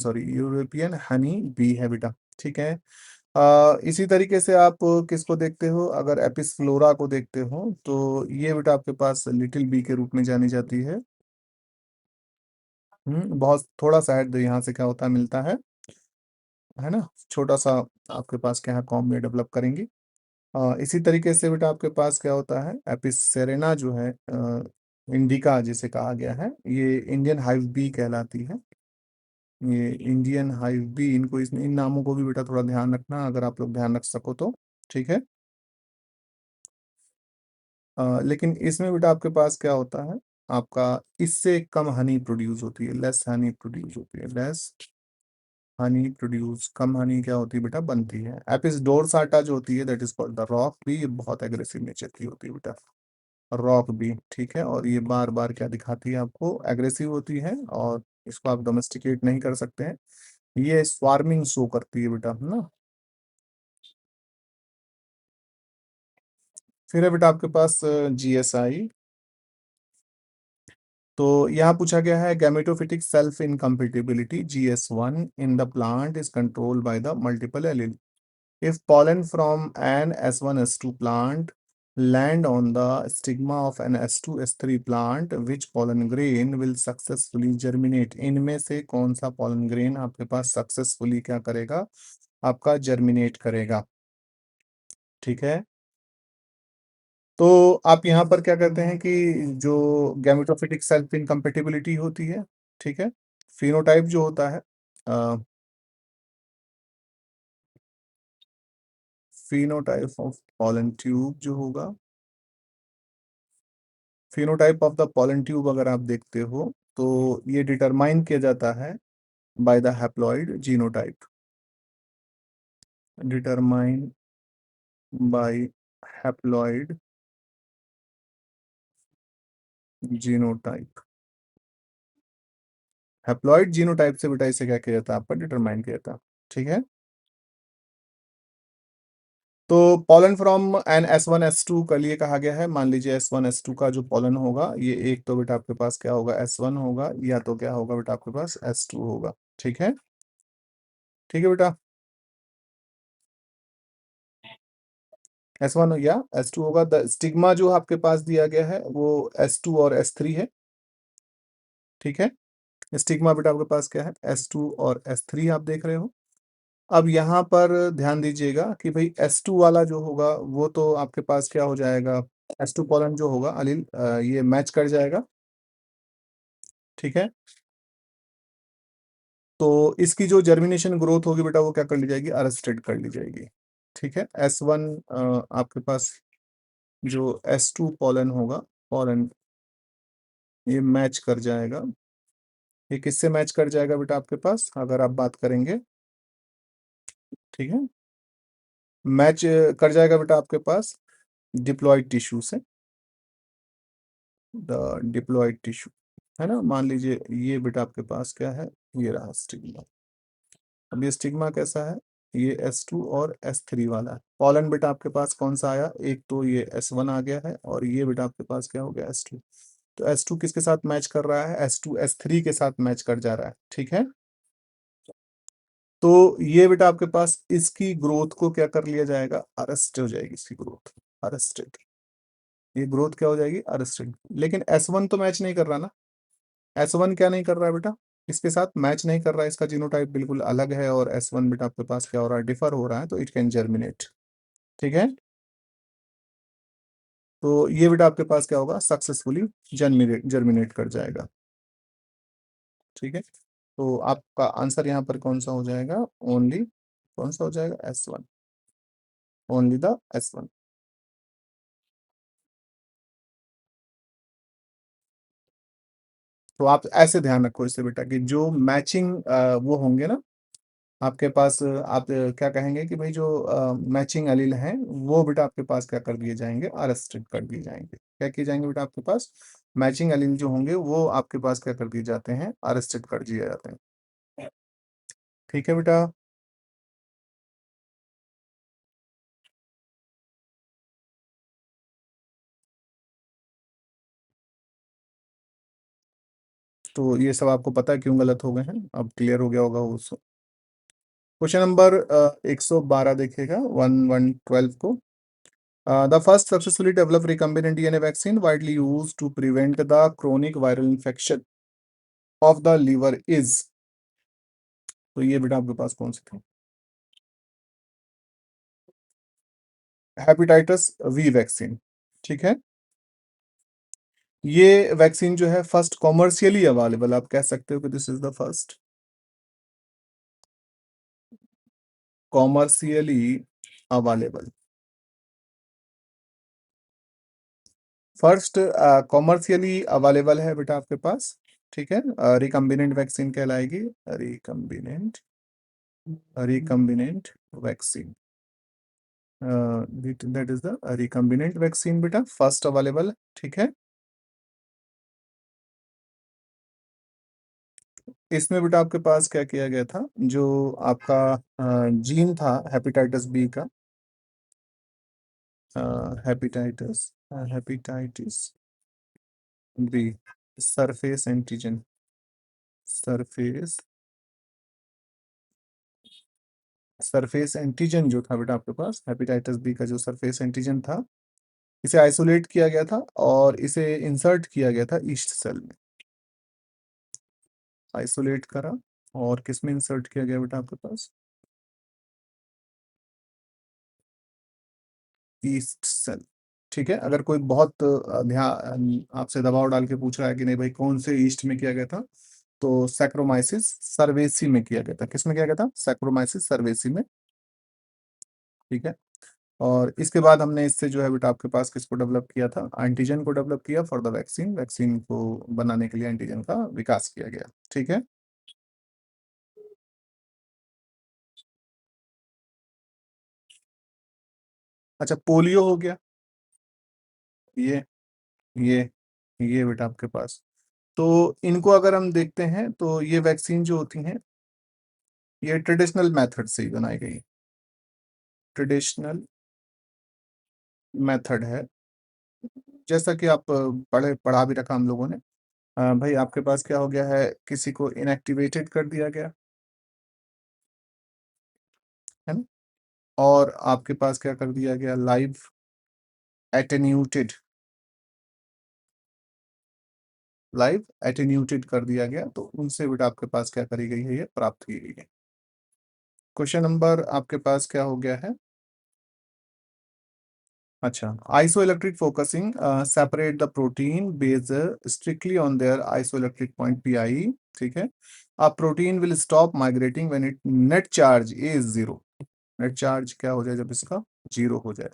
हनी बी है बेटा। ठीक है। इसी तरीके से आप किसको देखते हो, अगर एपिस फ्लोरा को देखते हो तो ये बेटा आपके पास लिटिल बी के रूप में जानी जाती है। बहुत थोड़ा सा हेड यहाँ से क्या होता है, मिलता है ना, छोटा सा आपके पास क्या है, कॉम में डेवलप करेंगी। इसी तरीके से बेटा आपके पास क्या होता है, एपिस सेरेना जो है, इंडिका जिसे कहा गया है, ये इंडियन हाइव बी कहलाती है। ये इंडियन हाइव बी, इनको इन नामों को भी बेटा थोड़ा ध्यान रखना, अगर आप लोग ध्यान रख सको तो ठीक है। लेकिन इसमें बेटा आपके पास क्या होता है, आपका इससे कम हनी प्रोड्यूस होती है, लेस हनी प्रोड्यूस होती है, लेस हनी प्रोड्यूस, कम हनी क्या होती है बेटा, बनती है। एपिस डोरसाटा जो होती है, that is called the rock bee, ये बहुत एग्रेसिव नेचर की होती है बेटा, रॉक बी, ठीक है। और ये बार बार क्या दिखाती है आपको, एग्रेसिव होती है, और इसको आप डोमेस्टिकेट नहीं कर सकते हैं। ये स्वार्मिंग शो करती है बेटा, है ना। फिर है बेटा आपके पास जीएसआई। तो यहाँ पूछा गया है, gametophytic self incompatibility GS1 in the plant is controlled by the multiple allele. If pollen from an S1 S2 plant land on the stigma of an S2 S3 plant, which pollen grain will successfully germinate? इनमें से कौन सा pollen grain आपके पास सक्सेसफुली क्या करेगा, आपका जर्मिनेट करेगा, ठीक है। तो आप यहाँ पर क्या करते हैं कि जो गैमेटोफिटिक सेल्फ इनकम्पेटिबिलिटी होती है, ठीक है, फिनोटाइप जो होता है, फिनोटाइप ऑफ पॉलन ट्यूब जो होगा, phenotype of the pollen tube अगर आप देखते हो तो ये डिटरमाइन किया जाता है by the haploid genotype, determine by haploid genotype. Haploid genotype से बेटा इसे क्या किया जाता है, आपका डिटरमाइन किया जाता है, ठीक है। तो pollen from N S1 S2 का लिए कहा गया है, मान लीजिए S1 S2 का जो पॉलन होगा, ये एक तो बेटा आपके पास क्या होगा, S1 होगा, या तो क्या होगा बेटा आपके पास S2 होगा, ठीक है। ठीक है बेटा, S1 या S2 होगा। द स्टिग्मा जो आपके पास दिया गया है वो S2 और S3 है, ठीक है। स्टिग्मा बेटा आपके पास क्या है, S2 और S3 आप देख रहे हो। अब यहाँ पर ध्यान दीजिएगा कि भाई S2 वाला जो होगा वो तो आपके पास क्या हो जाएगा, S2 पॉलन जो होगा अलील, ये मैच कर जाएगा, ठीक है। तो इसकी जो जर्मिनेशन ग्रोथ होगी बेटा वो क्या कर ली जाएगी, अरेस्टेड कर ली जाएगी, ठीक है। S1 आपके पास जो S2 पॉलन होगा, पॉलन ये मैच कर जाएगा। ये किससे मैच कर जाएगा बेटा आपके पास, अगर आप बात करेंगे, ठीक है, मैच कर जाएगा बेटा आपके पास डिप्लॉयड टिश्यू से, द डिप्लॉयड टिश्यू, है ना। मान लीजिए ये बेटा आपके पास क्या है, ये रहा स्टिग्मा। अब ये स्टिग्मा कैसा है, ये S2 और S3 वाला है। पॉलन बेटा आपके पास कौन सा आया, एक तो ये S1 आ गया है, और ये बेटा आपके पास क्या हो गया, S2। तो S2 किसके साथ मैच कर रहा है, S2 S3 के साथ मैच कर जा रहा है, ठीक है। तो ये बेटा आपके पास इसकी ग्रोथ को क्या कर लिया जाएगा, अरेस्ट हो जाएगी इसकी ग्रोथ, अरेस्टेड। ये ग्रोथ क्या हो जाएगी, अरेस्टेड। लेकिन S1 तो मैच नहीं कर रहा ना, S1 क्या नहीं कर रहा है बेटा, इसके साथ मैच नहीं कर रहा है, इसका जीनोटाइप बिल्कुल अलग है, और S1 बेटा आपके पास क्या हो रहा है, डिफर हो रहा है, तो इट कैन जर्मिनेट, ठीक है। तो ये बेटा आपके पास क्या होगा, सक्सेसफुली जर्मिनेट जर्मिनेट कर जाएगा, ठीक है। तो आपका आंसर यहाँ पर कौन सा हो जाएगा, ओनली कौन सा हो जाएगा, S1, ओनली द S1। तो आप ऐसे ध्यान रखो इससे बेटा कि जो मैचिंग वो होंगे ना आपके पास, आप क्या कहेंगे कि भाई जो मैचिंग एलील हैं वो बेटा आपके पास क्या कर दिए जाएंगे, अरेस्टेड कर दिए जाएंगे। क्या किए जाएंगे बेटा आपके पास, मैचिंग एलील जो होंगे वो आपके पास क्या कर दिए जाते हैं, अरेस्टेड कर दिए जाते हैं, ठीक है बेटा। तो ये सब आपको पता है क्यों गलत हो गए हैं, अब क्लियर हो गया होगा वो सब। क्वेश्चन नंबर 112 देखिएगा 1112 को। The first successfully develop recombinant DNA vaccine widely use to prevent the chronic viral infection of the liver is. तो ये बेटा आपके पास कौन सी थी? Hepatitis B vaccine. ठीक है, ये वैक्सीन जो है फर्स्ट कॉमर्शियली अवेलेबल, आप कह सकते हो कि this is the first commercially available, first commercially available है बेटा आपके पास। ठीक है, रिकम्बिनेंट वैक्सीन कहलाएगी, recombinant recombinant vaccine, that is the recombinant vaccine बेटा, फर्स्ट अवेलेबल। ठीक है, इसमें बेटा आपके पास क्या किया गया था, जो आपका जीन था हेपेटाइटिस बी का, hepatitis hepatitis B surface antigen, surface surface antigen जो था बेटा आपके पास हेपेटाइटिस बी का, जो सरफेस एंटीजन था, इसे आइसोलेट किया गया था और इसे इंसर्ट किया गया था ईस्ट सेल में। आइसोलेट करा और किस में इंसर्ट किया गया बेटा आपके पास? Yeast cell. ठीक है, अगर कोई बहुत ध्यान आपसे दबाव डाल के पूछ रहा है कि नहीं भाई कौन से ईस्ट में किया गया था, तो सैक्रोमाइसिस सर्वेसी में किया गया था। किस में किया गया था? सैक्रोमाइसिस सर्वेसी में। ठीक है, और इसके बाद हमने इससे जो है बेटा आपके पास किसको डेवलप किया था? एंटीजन को डेवलप किया फॉर द वैक्सीन, वैक्सीन को बनाने के लिए एंटीजन का विकास किया गया। ठीक है, अच्छा पोलियो हो गया, ये ये ये बेटा आपके पास। तो इनको अगर हम देखते हैं तो ये वैक्सीन जो होती हैं ये ट्रेडिशनल मेथड से ही बनाई गई, ट्रेडिशनल मेथड है, जैसा कि आप पढ़ा भी रखा हम लोगों ने। भाई आपके पास क्या हो गया है, किसी को इनएक्टिवेटेड कर दिया गया है ना, और आपके पास क्या कर दिया गया, लाइव एटेन्यूटेड, लाइव एटेन्यूटेड कर दिया गया, तो उनसे बेटा आपके पास क्या करी गई है, ये प्राप्त की गई है। क्वेश्चन नंबर आपके पास क्या हो गया है, अच्छा isoelectric focusing separate the protein based strictly on their isoelectric point pi. ठीक है, अ protein will stop migrating when it net charge is zero. Net charge क्या हो जाए जब इसका जीरो हो जाए?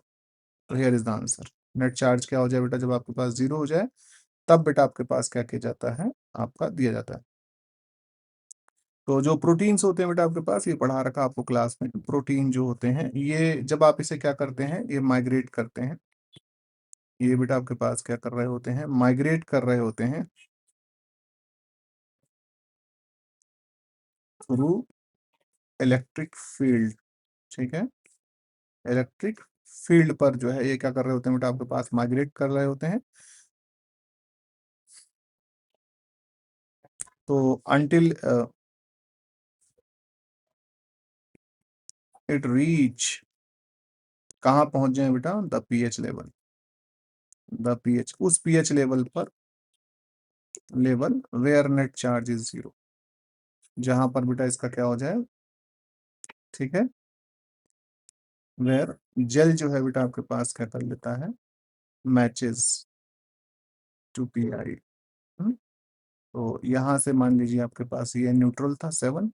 तो here is the answer, net charge क्या हो जाए बेटा जब आपके पास जीरो हो जाए, तब बेटा आपके पास क्या किया जाता है, आपका दिया जाता है। तो जो प्रोटीन्स होते हैं बेटा आपके पास, ये पढ़ा रखा आपको क्लास में, प्रोटीन जो होते हैं ये जब आप इसे क्या करते हैं, ये माइग्रेट करते हैं, ये बेटा आपके पास क्या कर रहे होते हैं, माइग्रेट कर रहे होते हैं थ्रू इलेक्ट्रिक फील्ड। ठीक है, इलेक्ट्रिक फील्ड पर जो है ये क्या कर रहे होते हैं बेटा आपके पास, माइग्रेट कर रहे होते हैं। तो अंटिल इट रीच, कहाँ पहुंच जाए बेटा, the pH level, the pH, उस पीएच लेवल पर, level where net charge is zero, जहां पर बेटा इसका क्या हो जाए, ठीक है, वेयर जेल जो है बेटा आपके पास क्या कर लेता है, मैचेस टू पी आई। तो यहाँ से मान लीजिए आपके पास ये न्यूट्रल था 7,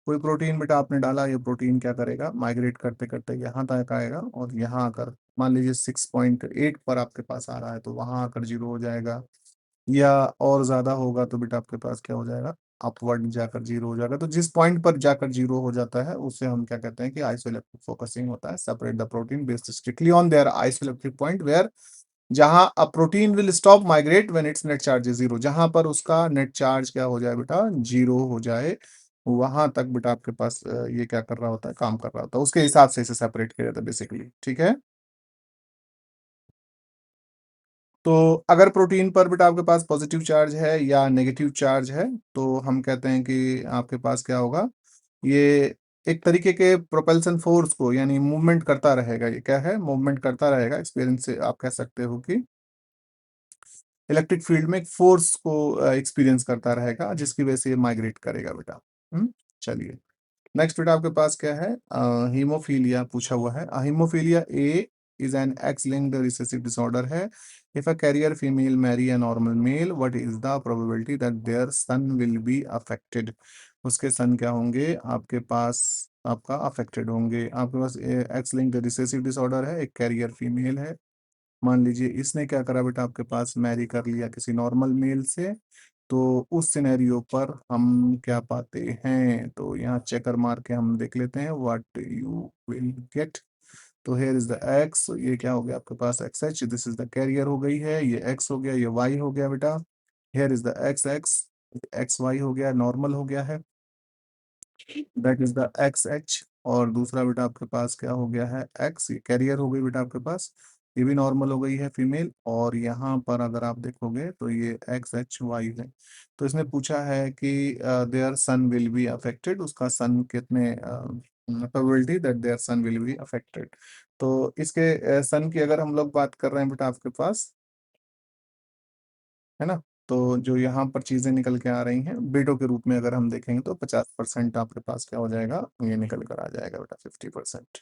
कोई प्रोटीन बेटा आपने डाला, ये प्रोटीन क्या करेगा, माइग्रेट करते करते यहाँ तक आएगा, और यहाँ आकर मान लीजिए 6.8 पर आपके पास आ रहा है, तो वहाँ आकर जीरो हो जाएगा, या और ज्यादा होगा तो बेटा आपके पास क्या हो जाएगा, अपवर्ड जाकर जीरो हो जाएगा। तो जिस पॉइंट पर जाकर जीरो हो जाता है उसे हम क्या कहते हैं कि आइसोइलेक्ट्रिक फोकसिंग होता है, separate the protein based strictly on their isoelectric point where, जहां a protein will stop migrate when its net charge is zero, जहां पर उसका नेट चार्ज क्या हो जाए बेटा, जीरो हो जाए, वहां तक बेटा आपके पास ये क्या कर रहा होता है, काम कर रहा होता है, उसके हिसाब से इसे सेपरेट किया जाता है बेसिकली। ठीक है, तो अगर प्रोटीन पर बेटा आपके पास पॉजिटिव चार्ज है या नेगेटिव चार्ज है, तो हम कहते हैं कि आपके पास क्या होगा, ये एक तरीके के प्रोपल्सन फोर्स को, यानी मूवमेंट करता रहेगा। ये क्या है? मूवमेंट करता रहेगा। एक्सपीरियंस से आप कह सकते हो कि इलेक्ट्रिक फील्ड में एक फोर्स को एक्सपीरियंस करता रहेगा, जिसकी वजह से ये माइग्रेट करेगा बेटा। चलिए, नेक्स्ट बेटा आपके पास क्या है? हीमोफीलिया पूछा हुआ है। Haemophilia A is an X linked recessive disorder है। If a carrier female marry a normal male, what is the probability that their son will be affected? उसके सन क्या होंगे आपके पास? आपका अफेक्टेड होंगे। आपके पास एक्स लिंक्ड रिसेसिव डिसऑर्डर है, एक कैरियर फीमेल है। मान लीजिए इसने क्या करा बेटा, आपके पास मैरी कर लिया किसी नॉर्मल मेल से, तो उस सिनेरियो पर हम क्या पाते हैं? तो यहाँ चेकर मार के हम देख लेते हैं व्हाट यू विल गेट। तो हेयर इज द एक्स, ये क्या हो गया आपके पास? X H, this is the carrier हो गई है, ये एक्स हो गया, ये वाई हो गया बेटा। Here is the X X, X Y हो गया, नॉर्मल हो गया है, that is the X H. और दूसरा बेटा आपके पास क्या हो गया है? एक्स, ये कैरियर हो गई बेटा आपके पास, ये भी नॉर्मल हो गई है फीमेल। और यहाँ पर अगर आप देखोगे तो ये एक्स एच वाई है। तो इसने पूछा है कि their son will be affected, उसका सन कितने probability that their son will be affected. तो इसके सन की अगर हम लोग बात कर रहे हैं बेटा आपके पास, है ना, तो जो यहाँ पर चीजें निकल के आ रही हैं बेटों के रूप में अगर हम देखेंगे तो 50% आपके पास क्या हो जाएगा? ये निकल कर आ जाएगा बेटा 50%।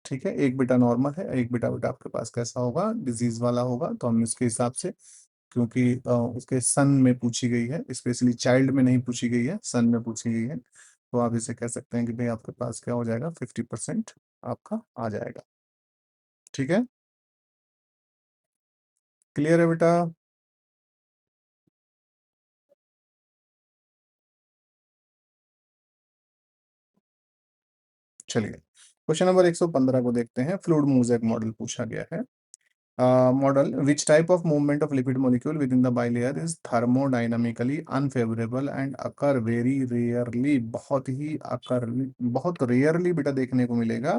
ठीक है, एक बेटा नॉर्मल है, एक बेटा बेटा आपके पास कैसा होगा? डिजीज वाला होगा। तो हम इसके हिसाब से, क्योंकि उसके सन में पूछी गई है, स्पेशली चाइल्ड में नहीं पूछी गई है, सन में पूछी गई है, तो आप इसे कह सकते हैं कि भाई आपके पास क्या हो जाएगा? 50% आपका आ जाएगा। ठीक है, क्लियर है बेटा? चलिए, क्वेश्चन नंबर 115 को देखते हैं। फ्लूइड मोज़ेक मॉडल पूछा गया है। Model, which type of movement of lipid molecule with in the bilayer is thermodynamically unfavourable and occur very rarely? बहुत ही अकर, बहुत रेयरली बेटा देखने को मिलेगा।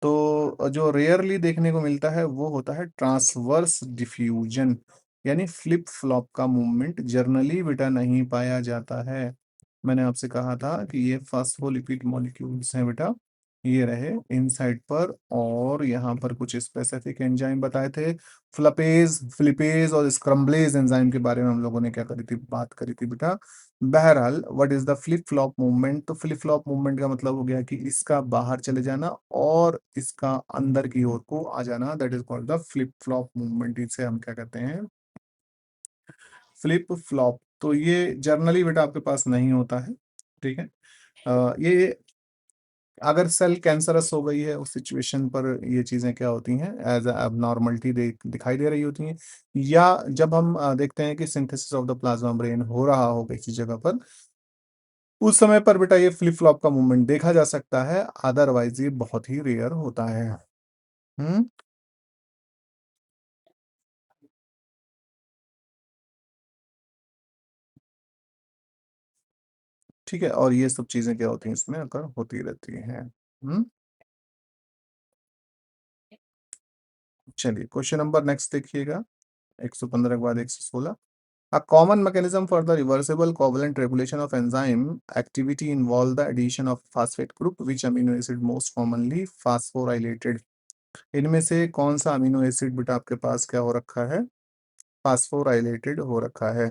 तो जो रेयरली देखने को मिलता है वो होता है ट्रांसवर्स डिफ्यूजन, यानी फ्लिप फ्लॉप का मूवमेंट जर्नली बेटा नहीं पाया जाता है। मैंने आपसे कहा था कि ये फॉस्फोलिपिड मॉलिक्यूल्स हैं बेटा, ये रहे इनसाइड पर, और यहाँ पर कुछ स्पेसिफिक एंजाइम बताए थे। फ्लपेज, फ्लिपेज और स्क्रम्बलेज एंजाइम के बारे में हम लोगों ने क्या करी थी? बात करी थी बेटा। बहरहाल, what is the flip flop movement? तो फ्लिप फ्लॉप मूवमेंट का मतलब हो गया कि इसका बाहर चले जाना और इसका अंदर की ओर को आ जाना, that is called the flip flop movement. इसे हम क्या कहते हैं? Flip flop. तो ये जर्नली बेटा आपके पास नहीं होता है। ठीक है, ये अगर सेल कैंसरस हो गई है उस सिचुएशन पर ये चीजें क्या होती हैं? एज अब नॉर्मलिटी दिखाई दे रही होती हैं। या जब हम देखते हैं कि synthesis of the plasma brain हो रहा हो किसी जगह पर, उस समय पर बेटा ये फ्लिप फ्लॉप का मूवमेंट देखा जा सकता है। अदरवाइज ये बहुत ही रेयर होता है। हम्म ठीक है, और ये सब चीजें क्या होती हैं इसमें अगर होती रहती हैं। चलिए, क्वेश्चन नंबर नेक्स्ट देखिएगा। 115 के बाद 116। A common mechanism for the reversible covalent regulation of enzyme activity involve the addition of phosphate group, which amino acid most commonly phosphorylated? इनमें से कौन सा अमीनो एसिड बेटा आपके पास क्या हो रखा है? फास्फोराइलेटेड हो रखा है।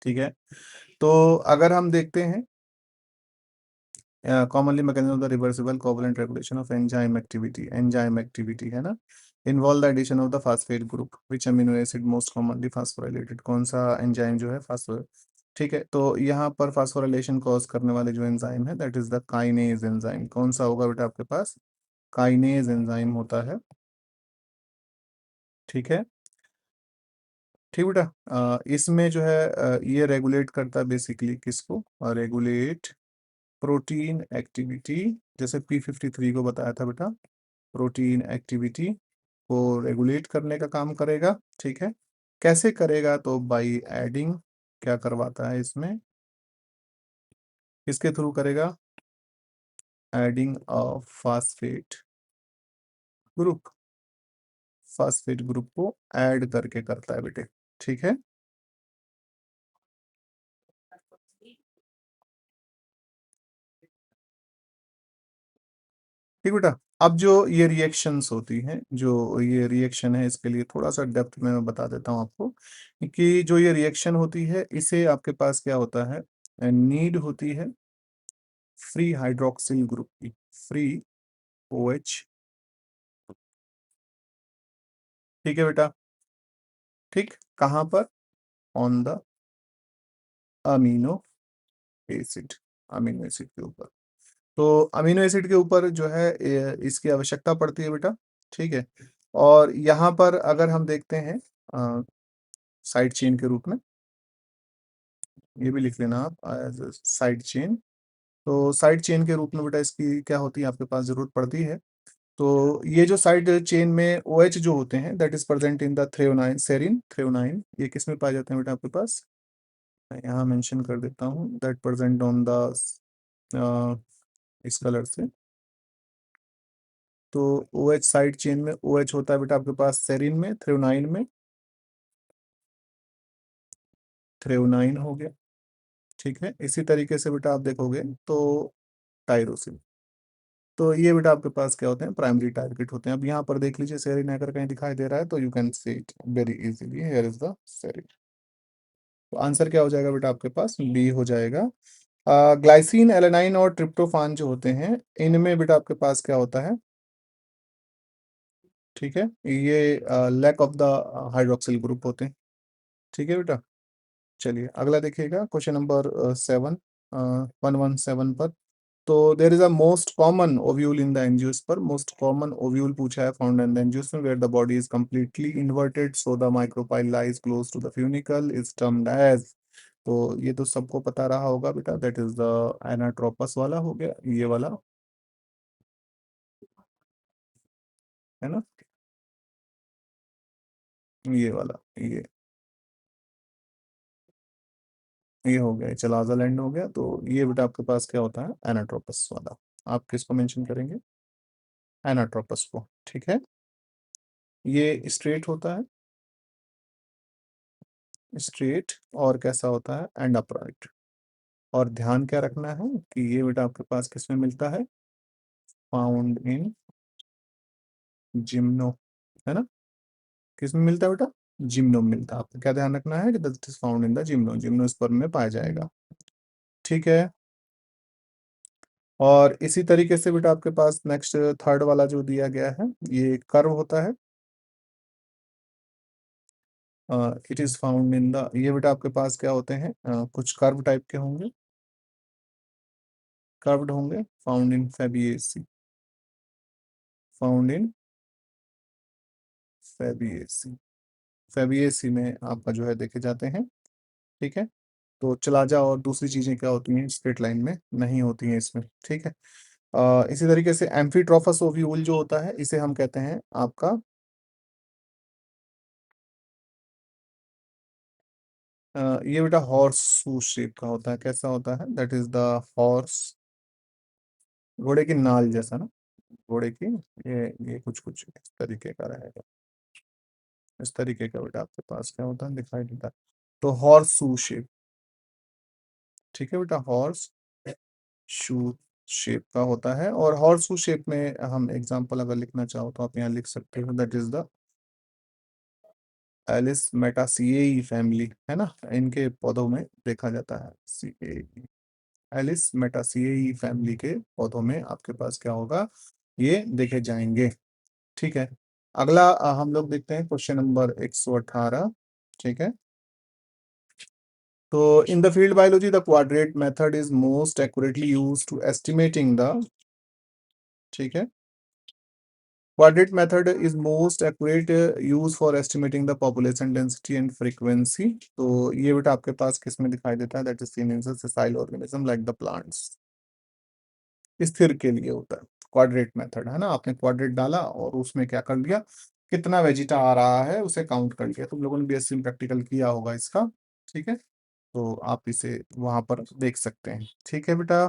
ठीक है, तो अगर हम देखते हैं commonly mechanism of the reversible covalent regulation of enzyme activity है ना, involve the addition of the phosphate group, which amino acid most commonly phosphorylated? कौन सा एंजाइम जो है फास्फो, ठीक है, तो यहाँ पर फास्फोराइलेशन कॉज करने वाले जो एंजाइम है that is the kinase enzyme. कौन सा होगा बेटा आपके पास? काइनेज एंजाइम होता है। ठीक है, ठीक बेटा। इसमें जो है ये रेगुलेट करता है बेसिकली किसको? रेगुलेट प्रोटीन एक्टिविटी, जैसे P53 को बताया था बेटा, प्रोटीन एक्टिविटी को रेगुलेट करने का काम करेगा। ठीक है, कैसे करेगा? तो बाय एडिंग, क्या करवाता है इसमें? किसके थ्रू करेगा? Adding of phosphate group, phosphate group को ऐड करके करता है बेटे। ठीक है, ठीक बेटा। अब जो ये रिएक्शंस होती हैं, जो ये रिएक्शन है, इसके लिए थोड़ा सा डेप्थ में मैं बता देता हूँ आपको कि जो ये रिएक्शन होती है, इसे आपके पास क्या होता है, नीड होती है फ्री हाइड्रोक्सिल ग्रुप की, फ्री OH। ठीक है बेटा। ठीक, कहाँ पर, on the amino acid, amino acid के ऊपर। तो अमीनो एसिड के ऊपर जो है इसकी आवश्यकता पड़ती है बेटा। ठीक है। और यहाँ पर अगर हम देखते हैं साइड चेन के रूप में, ये भी लिख लेना आप एज साइड चेन। तो साइड चेन के रूप में बेटा इसकी क्या होती है, आपके पास जरूरत पड़ती है। तो ये जो साइड चेन में OH जो होते हैं, that is present in the threonine, serine threonine, ये किस में पाए जाते हैं बेटा आपके पास, मैं यहाँ मेंशन कर देता हूँ, दैट प्रेजेंट ऑन द इस कलर से। तो OH साइड चेन में OH होता है बेटा आपके पास सेरिन में, थ्रेओनाइन में, थ्रेओनाइन हो गया। ठीक है। इसी तरीके से बेटा आप देखोगे तो टायरोसिन। तो ये बेटा आपके पास क्या होते हैं, प्राइमरी टारगेट होते हैं। अब यहाँ पर देख लीजिए सेरिन अगर कहीं दिखाई दे रहा है तो you can see it very easily, here is the serine. तो आंसर क्या हो जाएगा बेटा आपके पास, बी हो जाएगा। ग्लाइसिन, एलेनाइन और ट्रिप्टोफान जो होते हैं, इनमें बेटा आपके पास क्या होता है, ठीक है, ये lack of the hydroxyl group होते हैं। ठीक है बेटा। चलिए अगला देखिएगा, क्वेश्चन नंबर 7, 117 पर। तो there is a most common ovule in the angiosperm, most common ovule पूछा है, found in the angiosperm where the body is completely inverted so the micropyle lies close to the funicle is termed as. तो ये तो सबको पता रहा होगा बेटा, दैट इज द एनाट्रोपस वाला हो गया, ये वाला, है ना, ये वाला, ये हो गया, चलाजा लैंड हो गया। तो ये बेटा आपके पास क्या होता है, एनाट्रोपस वाला। आप किसको मेंशन करेंगे, एनाट्रोपस को। ठीक है। ये स्ट्रेट होता है, स्ट्रेट, और कैसा होता है, एंड अपराइट। और ध्यान क्या रखना है कि ये बेटा आपके पास किसमें मिलता है, फाउंड इन जिम्नो, है ना, किसमें मिलता है बेटा, जिम्नो में मिलता है। आपको क्या ध्यान रखना है कि that is found in the gymno, gymnosperm में पाया जाएगा। ठीक है। और इसी तरीके से बेटा आपके पास नेक्स्ट थर्ड वाला जो दिया गया है, ये कर्व होता है, it is found in the, ये बेटा आपके पास क्या होते हैं, कुछ कर्व टाइप के होंगे, कर्व्ड होंगे, फाउंड इन फेबियेसी, फाउंड इन फेबियेसी, फेबियेसी में आपका जो है देखे जाते हैं। ठीक है। तो चलाजा और दूसरी चीजें क्या होती हैं, स्ट्रेट लाइन में नहीं होती हैं इसमें। ठीक है। इसी तरीके से एम्फीट्रोफस ओव्यूल जो होता है, इसे हम कहते हैं आपका, ये बेटा हॉर्स शेप का होता है, कैसा होता है, दैट इज द हॉर्स, घोड़े की नाल जैसा ना, घोड़े की, ये कुछ कुछ इस तरीके का रहेगा, इस तरीके का बेटा आपके पास क्या होता है, दिखाई देता है। तो हॉर्स शू शेप। ठीक है बेटा, हॉर्स शू शेप का होता है। और हॉर्स शू शेप में हम एग्जांपल अगर लिखना चाहो तो आप यहाँ लिख सकते हो, that is the Alismataceae family, है ना, इनके पौधों में देखा जाता है, एलिस मेटासिएई फैमिली के पौधों में आपके पास क्या होगा, ये देखे जाएंगे। ठीक है। अगला हम लोग देखते हैं क्वेश्चन नंबर 118। ठीक है। तो in the field biology the quadrate method is most accurately use to estimating the, ठीक है, quadrate method is most accurate use for estimating the population density and frequency। तो ये बेटा आपके पास किस में दिखाई देता है, that is seen in sessile organism like the plants, स्थिर के लिए होता है क्वाड्रेट मेथड, है ना। आपने क्वाड्रेट डाला और उसमें क्या कर लिया, कितना वेजिटा आ रहा है उसे काउंट कर लिया। तुम लोगों ने बीएससी में प्रैक्टिकल किया होगा इसका। ठीक है। तो आप इसे वहां पर देख सकते हैं। ठीक है बेटा।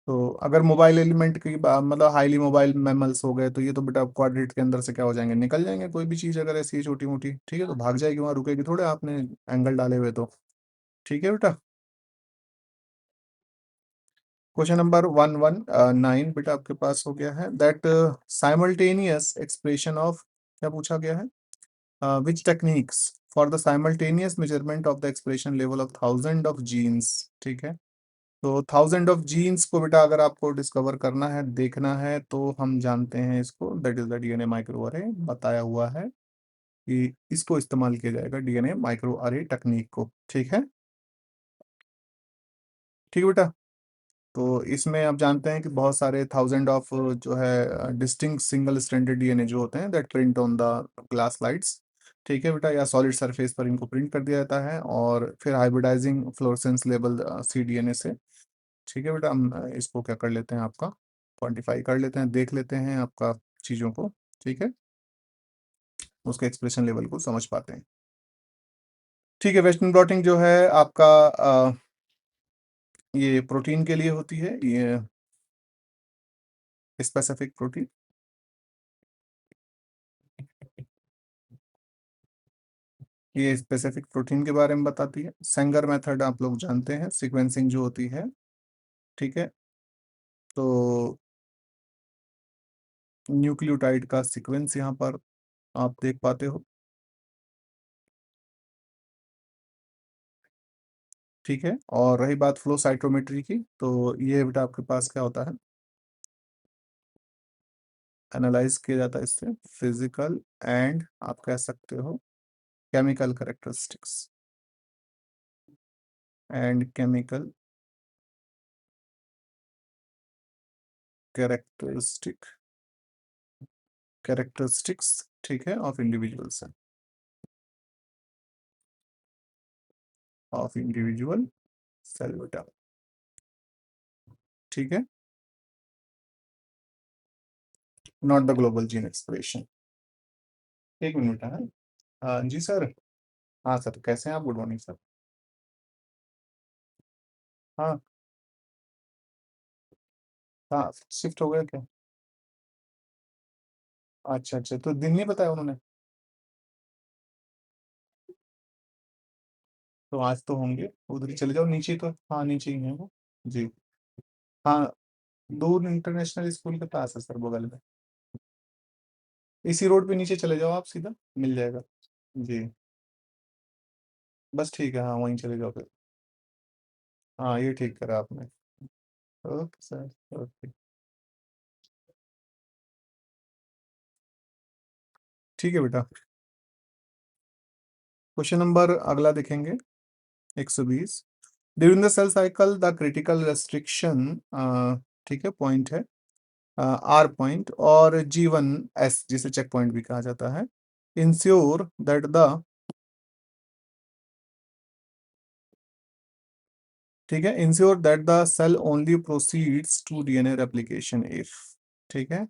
तो अगर मोबाइल एलिमेंट की मतलब हाईली मोबाइल मैमल्स हो गए, तो ये तो बेटा क्वाड्रेट के अंदर से क्या हो जाएंगे, निकल जाएंगे। कोई भी चीज अगर ऐसी है छोटी मोटी, ठीक है, तो भाग जाएगी, वहां रुकेगी थोड़े, आपने एंगल डाले हुए तो। ठीक है बेटा। क्वेश्चन नंबर 119 बेटा आपके पास हो गया है। दैट साइमल्टेनियस एक्सप्रेशन ऑफ, क्या पूछा गया है, which techniques for the simultaneous measurement of the expression level of thousand of genes। ठीक है, तो थाउजेंड ऑफ जीन्स को बेटा अगर आपको डिस्कवर करना है, देखना है, तो हम जानते हैं इसको, that is the DNA micro अरे। बताया हुआ है कि इसको इस्तेमाल किया जाएगा डीएनए माइक्रो अरे टेक्निक को। ठीक है, ठीक है बेटा। तो इसमें आप जानते हैं कि बहुत सारे थाउजेंड ऑफ जो है डिस्टिंक्ट सिंगल स्ट्रैंडेड डीएनए जो होते हैं, that print on the glass slides. ठीक है बेटा, या सॉलिड सरफेस पर इनको प्रिंट कर दिया जाता है और फिर हाइब्रिडाइजिंग फ्लोरेसेंस लेबल cDNA से। ठीक है बेटा, हम इसको क्या कर लेते हैं, आपका क्वांटिफाई कर लेते हैं, देख लेते हैं आपका चीज़ों को। ठीक है, उसके एक्सप्रेशन लेवल को समझ पाते हैं। ठीक है, वेस्टर्न ब्लॉटिंग जो है आपका ये प्रोटीन के लिए होती है, ये स्पेसिफिक प्रोटीन। ये स्पेसिफिक प्रोटीन के बारे में बताती है। सेंगर मेथड आप लोग जानते हैं, सीक्वेंसिंग जो होती है। ठीक है, तो न्यूक्लियोटाइड का सीक्वेंस यहाँ पर आप देख पाते हो। ठीक है, और रही बात फ्लो साइटोमेट्री की, तो ये बेटा आपके पास क्या होता है, एनालाइज किया जाता है इससे फिजिकल एंड आप कह सकते हो chemical characteristics, and chemical characteristic characteristics, ठीक है, of individuals, of individual cell बेटा। ठीक है, not the global gene expression. एक मिनट है। हाँ जी सर। हाँ सर, कैसे हैं आप? Good morning sir. हाँ हाँ, शिफ्ट हो गया क्या? अच्छा अच्छा, तो दिन नहीं बताया उन्होंने? तो आज तो होंगे, उधर ही चले जाओ, नीचे ही तो, हाँ नीचे ही है वो। जी। हाँ, दूर इंटरनेशनल स्कूल के पास है सर, बगल में। इसी रोड पे नीचे चले जाओ आप, सीधा मिल जाएगा। जी, बस ठीक है, हाँ वहीं चले जाओ फिर। हाँ, ये ठीक करा आपने। Okay sir. ओके, ठीक है बेटा। क्वेश्चन नंबर अगला देखेंगे, 120। During the cell cycle the critical restriction, ठीक है, पॉइंट है आर पॉइंट और G1S, जिसे चेक पॉइंट भी कहा जाता है, इंश्योर दैट द, ठीक है, ensure that the cell only proceeds to DNA replication if. ठीक है,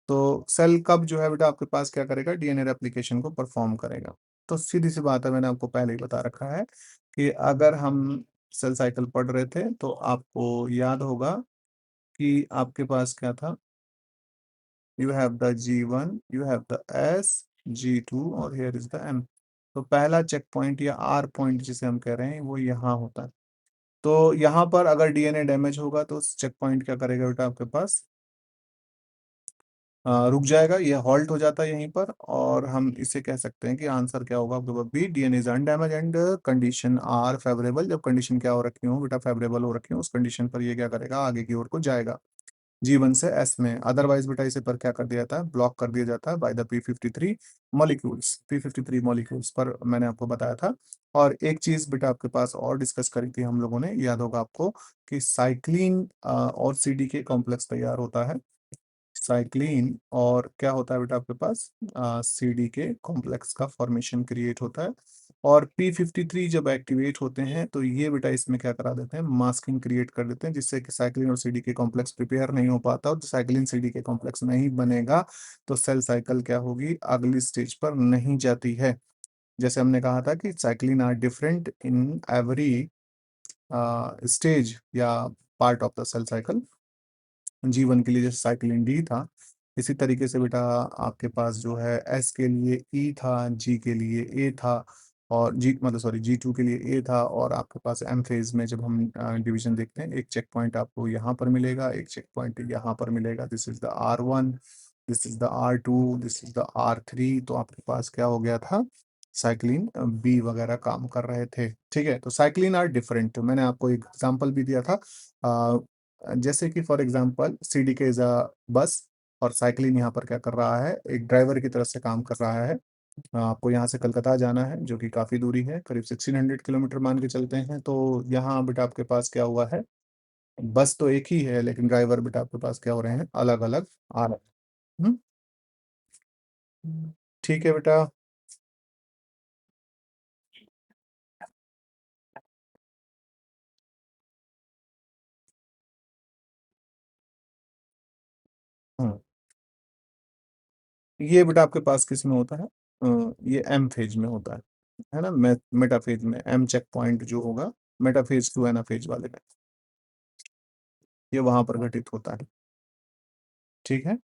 तो सेल कब जो है बेटा आपके पास क्या करेगा, डीएनए रेप्लिकेशन को परफॉर्म करेगा। तो सीधी सी बात है, मैंने आपको पहले ही बता रखा है कि अगर हम सेल साइकिल पढ़ रहे थे तो आपको याद होगा कि आपके पास क्या था, you have the G1, you have the S, G2 और हियर इज द M। तो पहला चेक पॉइंट या आर पॉइंट जिसे हम कह रहे हैं, वो यहाँ होता है। तो यहाँ पर अगर डीएनए डैमेज होगा तो चेक पॉइंट क्या करेगा बेटा आपके पास, रुक जाएगा, ये हॉल्ट हो जाता है यहीं पर, और हम इसे कह सकते हैं कि आंसर क्या होगा आपके पास, B, DNA is undamaged and condition are favourable. जब कंडीशन क्या हो रखी हो बेटा, फेवरेबल हो रखी हो, उस कंडीशन पर ये क्या करेगा, आगे की ओर को जाएगा G1 से S में। अदरवाइज बेटा इसे पर क्या कर दिया जाता है, ब्लॉक कर दिया जाता है by the P53 molecules. P53 molecules पर मैंने आपको बताया था। और एक चीज बेटा आपके पास और डिस्कस करी थी हम लोगों ने, याद होगा आपको, कि साइक्लिन और CDK कॉम्प्लेक्स तैयार होता है। साइक्लिन और क्या होता है बेटा आपके पास, CDK कॉम्प्लेक्स का फॉर्मेशन क्रिएट होता है। और P53 जब एक्टिवेट होते हैं तो ये बेटा इसमें क्या करा देते हैं, मास्किंग क्रिएट कर देते हैं, जिससे कि साइक्लिन और CDK कॉम्प्लेक्स प्रिपेयर नहीं हो पाता, और साइक्लिन CDK कॉम्प्लेक्स नहीं बनेगा तो सेल साइकिल क्या होगी, अगली स्टेज पर नहीं जाती है। जैसे हमने कहा था कि cyclin are different in every stage या part of the cell cycle. G1 के लिए जैसे साइक्लिन D था, इसी तरीके से बेटा आपके पास जो है S के लिए E था, G के लिए A था, और जी मतलब सॉरी G2 के लिए ए था, और आपके पास एम फेज में जब हम डिवीजन देखते हैं, एक चेक पॉइंट आपको यहाँ पर मिलेगा, एक चेक पॉइंट यहाँ पर मिलेगा। This is the R1, this is the R2, this is the R3। तो आपके पास क्या हो गया था, साइक्लिन बी वगैरह काम कर रहे थे। ठीक है, तो साइक्लिन आर डिफरेंट। मैंने आपको एक एग्जांपल भी दिया था, जैसे कि for example CDK is a बस, और साइक्लिन यहाँ पर क्या कर रहा है, एक ड्राइवर की तरह से काम कर रहा है। आपको यहाँ से कलकत्ता जाना है, जो कि काफ़ी दूरी है, करीब 1600 किलोमीटर मान के चलते हैं। तो यहाँ बेटा आपके पास क्या हुआ है, बस तो एक ही है, लेकिन ड्राइवर बेटा आपके पास क्या हो रहे हैं, अलग अलग आ रहे हैं। ठीक है बेटा। हम्म, ये बेटा आपके पास किस में होता है, ये एम फेज में होता है ना, मेटा फेज में एम चेक पॉइंट जो होगा, मेटा फेज टू एना फेज वाले में, ये वहां पर घटित होता है। ठीक है।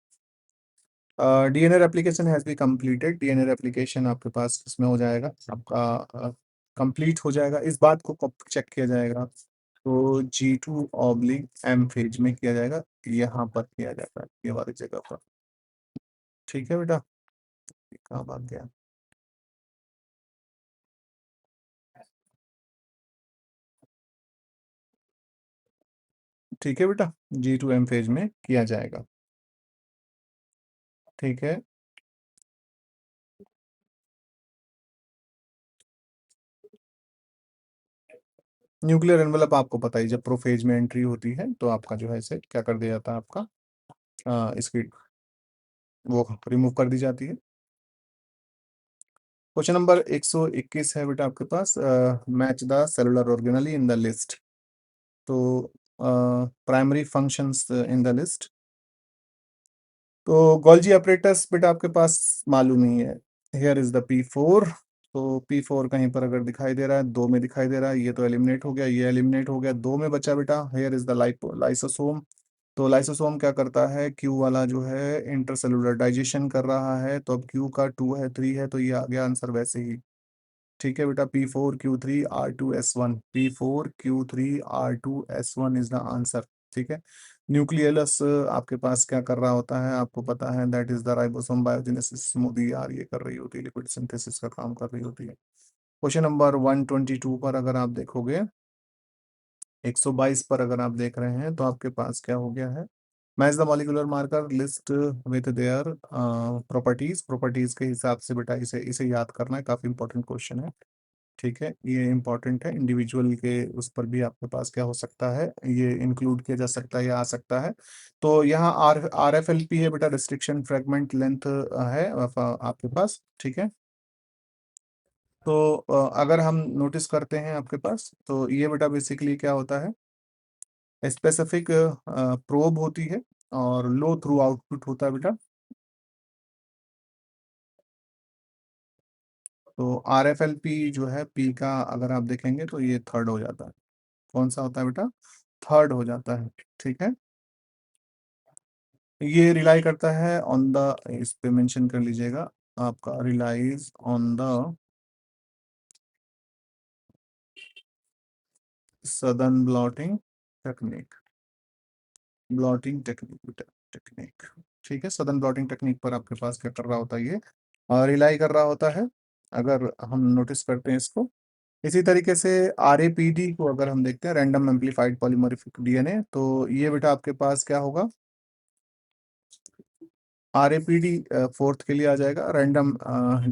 DNR application has be completed. DNR application आपके पास इसमें हो जाएगा, आपका कंप्लीट हो जाएगा। इस बात को कब चेक किया जाएगा, तो G2/M फेज में किया जाएगा, यहाँ पर किया जाता है, ये वाली जगह पर। ठीक है बेटा, कहाँ भाग गया। ठीक है बेटा, G2M फेज में किया जाएगा। ठीक है। न्यूक्लियर एनवेलप आपको पता ही, जब प्रोफेज में एंट्री होती है तो आपका जो है इसे क्या कर दिया जाता है, आपका इसकी वो रिमूव कर दी जाती है। क्वेश्चन नंबर 121 है बेटा आपके पास, match the cellular organelle in the list. तो primary functions in the list, तो गोल्जी ऑपरेटर्स बेटा आपके पास मालूम ही है। Here is the P4। तो P4 कहीं पर अगर दिखाई दे रहा है, दो में दिखाई दे रहा है, ये तो एलिमिनेट हो गया, ये एलिमिनेट हो गया, दो में बचा बेटा, हियर इज द लाइसोसोम। तो लाइसोसोम क्या करता है, Q वाला जो है इंटरसेलुलर डाइजेशन कर रहा है, तो अब Q का 2 है 3 है, तो ये आ गया आंसर वैसे ही। ठीक है बेटा, P4Q3R2S1, P4Q3R2S1 is the answer. ठीक है। न्यूक्लियस आपके पास क्या कर रहा होता है, आपको पता है, that is the ribosome biogenesis smoothie यार, ये कर रही होती है, लिपिड सिंथेसिस का काम कर रही होती है। क्वेश्चन नंबर 122 पर अगर आप देखोगे, 122 पर अगर आप देख रहे हैं, तो आपके पास क्या हो गया है, match the molecular marker list with their properties. Properties के हिसाब से बेटा इसे इसे याद करना है, काफी इंपॉर्टेंट क्वेश्चन है। ठीक है, ये इंपॉर्टेंट है, इंडिविजुअल के उस पर भी आपके पास क्या हो सकता है, ये इंक्लूड किया जा सकता है या आ सकता है। तो यहाँ RFLP है बेटा, रिस्ट्रिक्शन फ्रेगमेंट लेंथ है आपके पास। ठीक है। तो अगर हम नोटिस करते हैं आपके पास, तो ये बेटा बेसिकली क्या होता है, स्पेसिफिक प्रोब होती है, और लो थ्रू आउटपुट होता है बेटा। तो RFLP जो है, पी का अगर आप देखेंगे तो ये थर्ड हो जाता है। कौन सा होता है बेटा, थर्ड हो जाता है। ठीक है। ये रिलाई करता है ऑन द, इस पे मेंशन कर लीजिएगा, आपका relies on the Southern blotting technique, blotting technique technique. ठीक है, सदर्न ब्लॉटिंग टेक्निक पर आपके पास क्या कर रहा होता है, ये रिलाई कर रहा होता है, अगर हम नोटिस करते हैं इसको। इसी तरीके से RAPD को अगर हम देखते हैं, रैंडम एम्पलीफाइड पॉलीमॉर्फिक DNA, तो ये बेटा आपके पास क्या होगा, RAPD फोर्थ के लिए आ जाएगा, रैंडम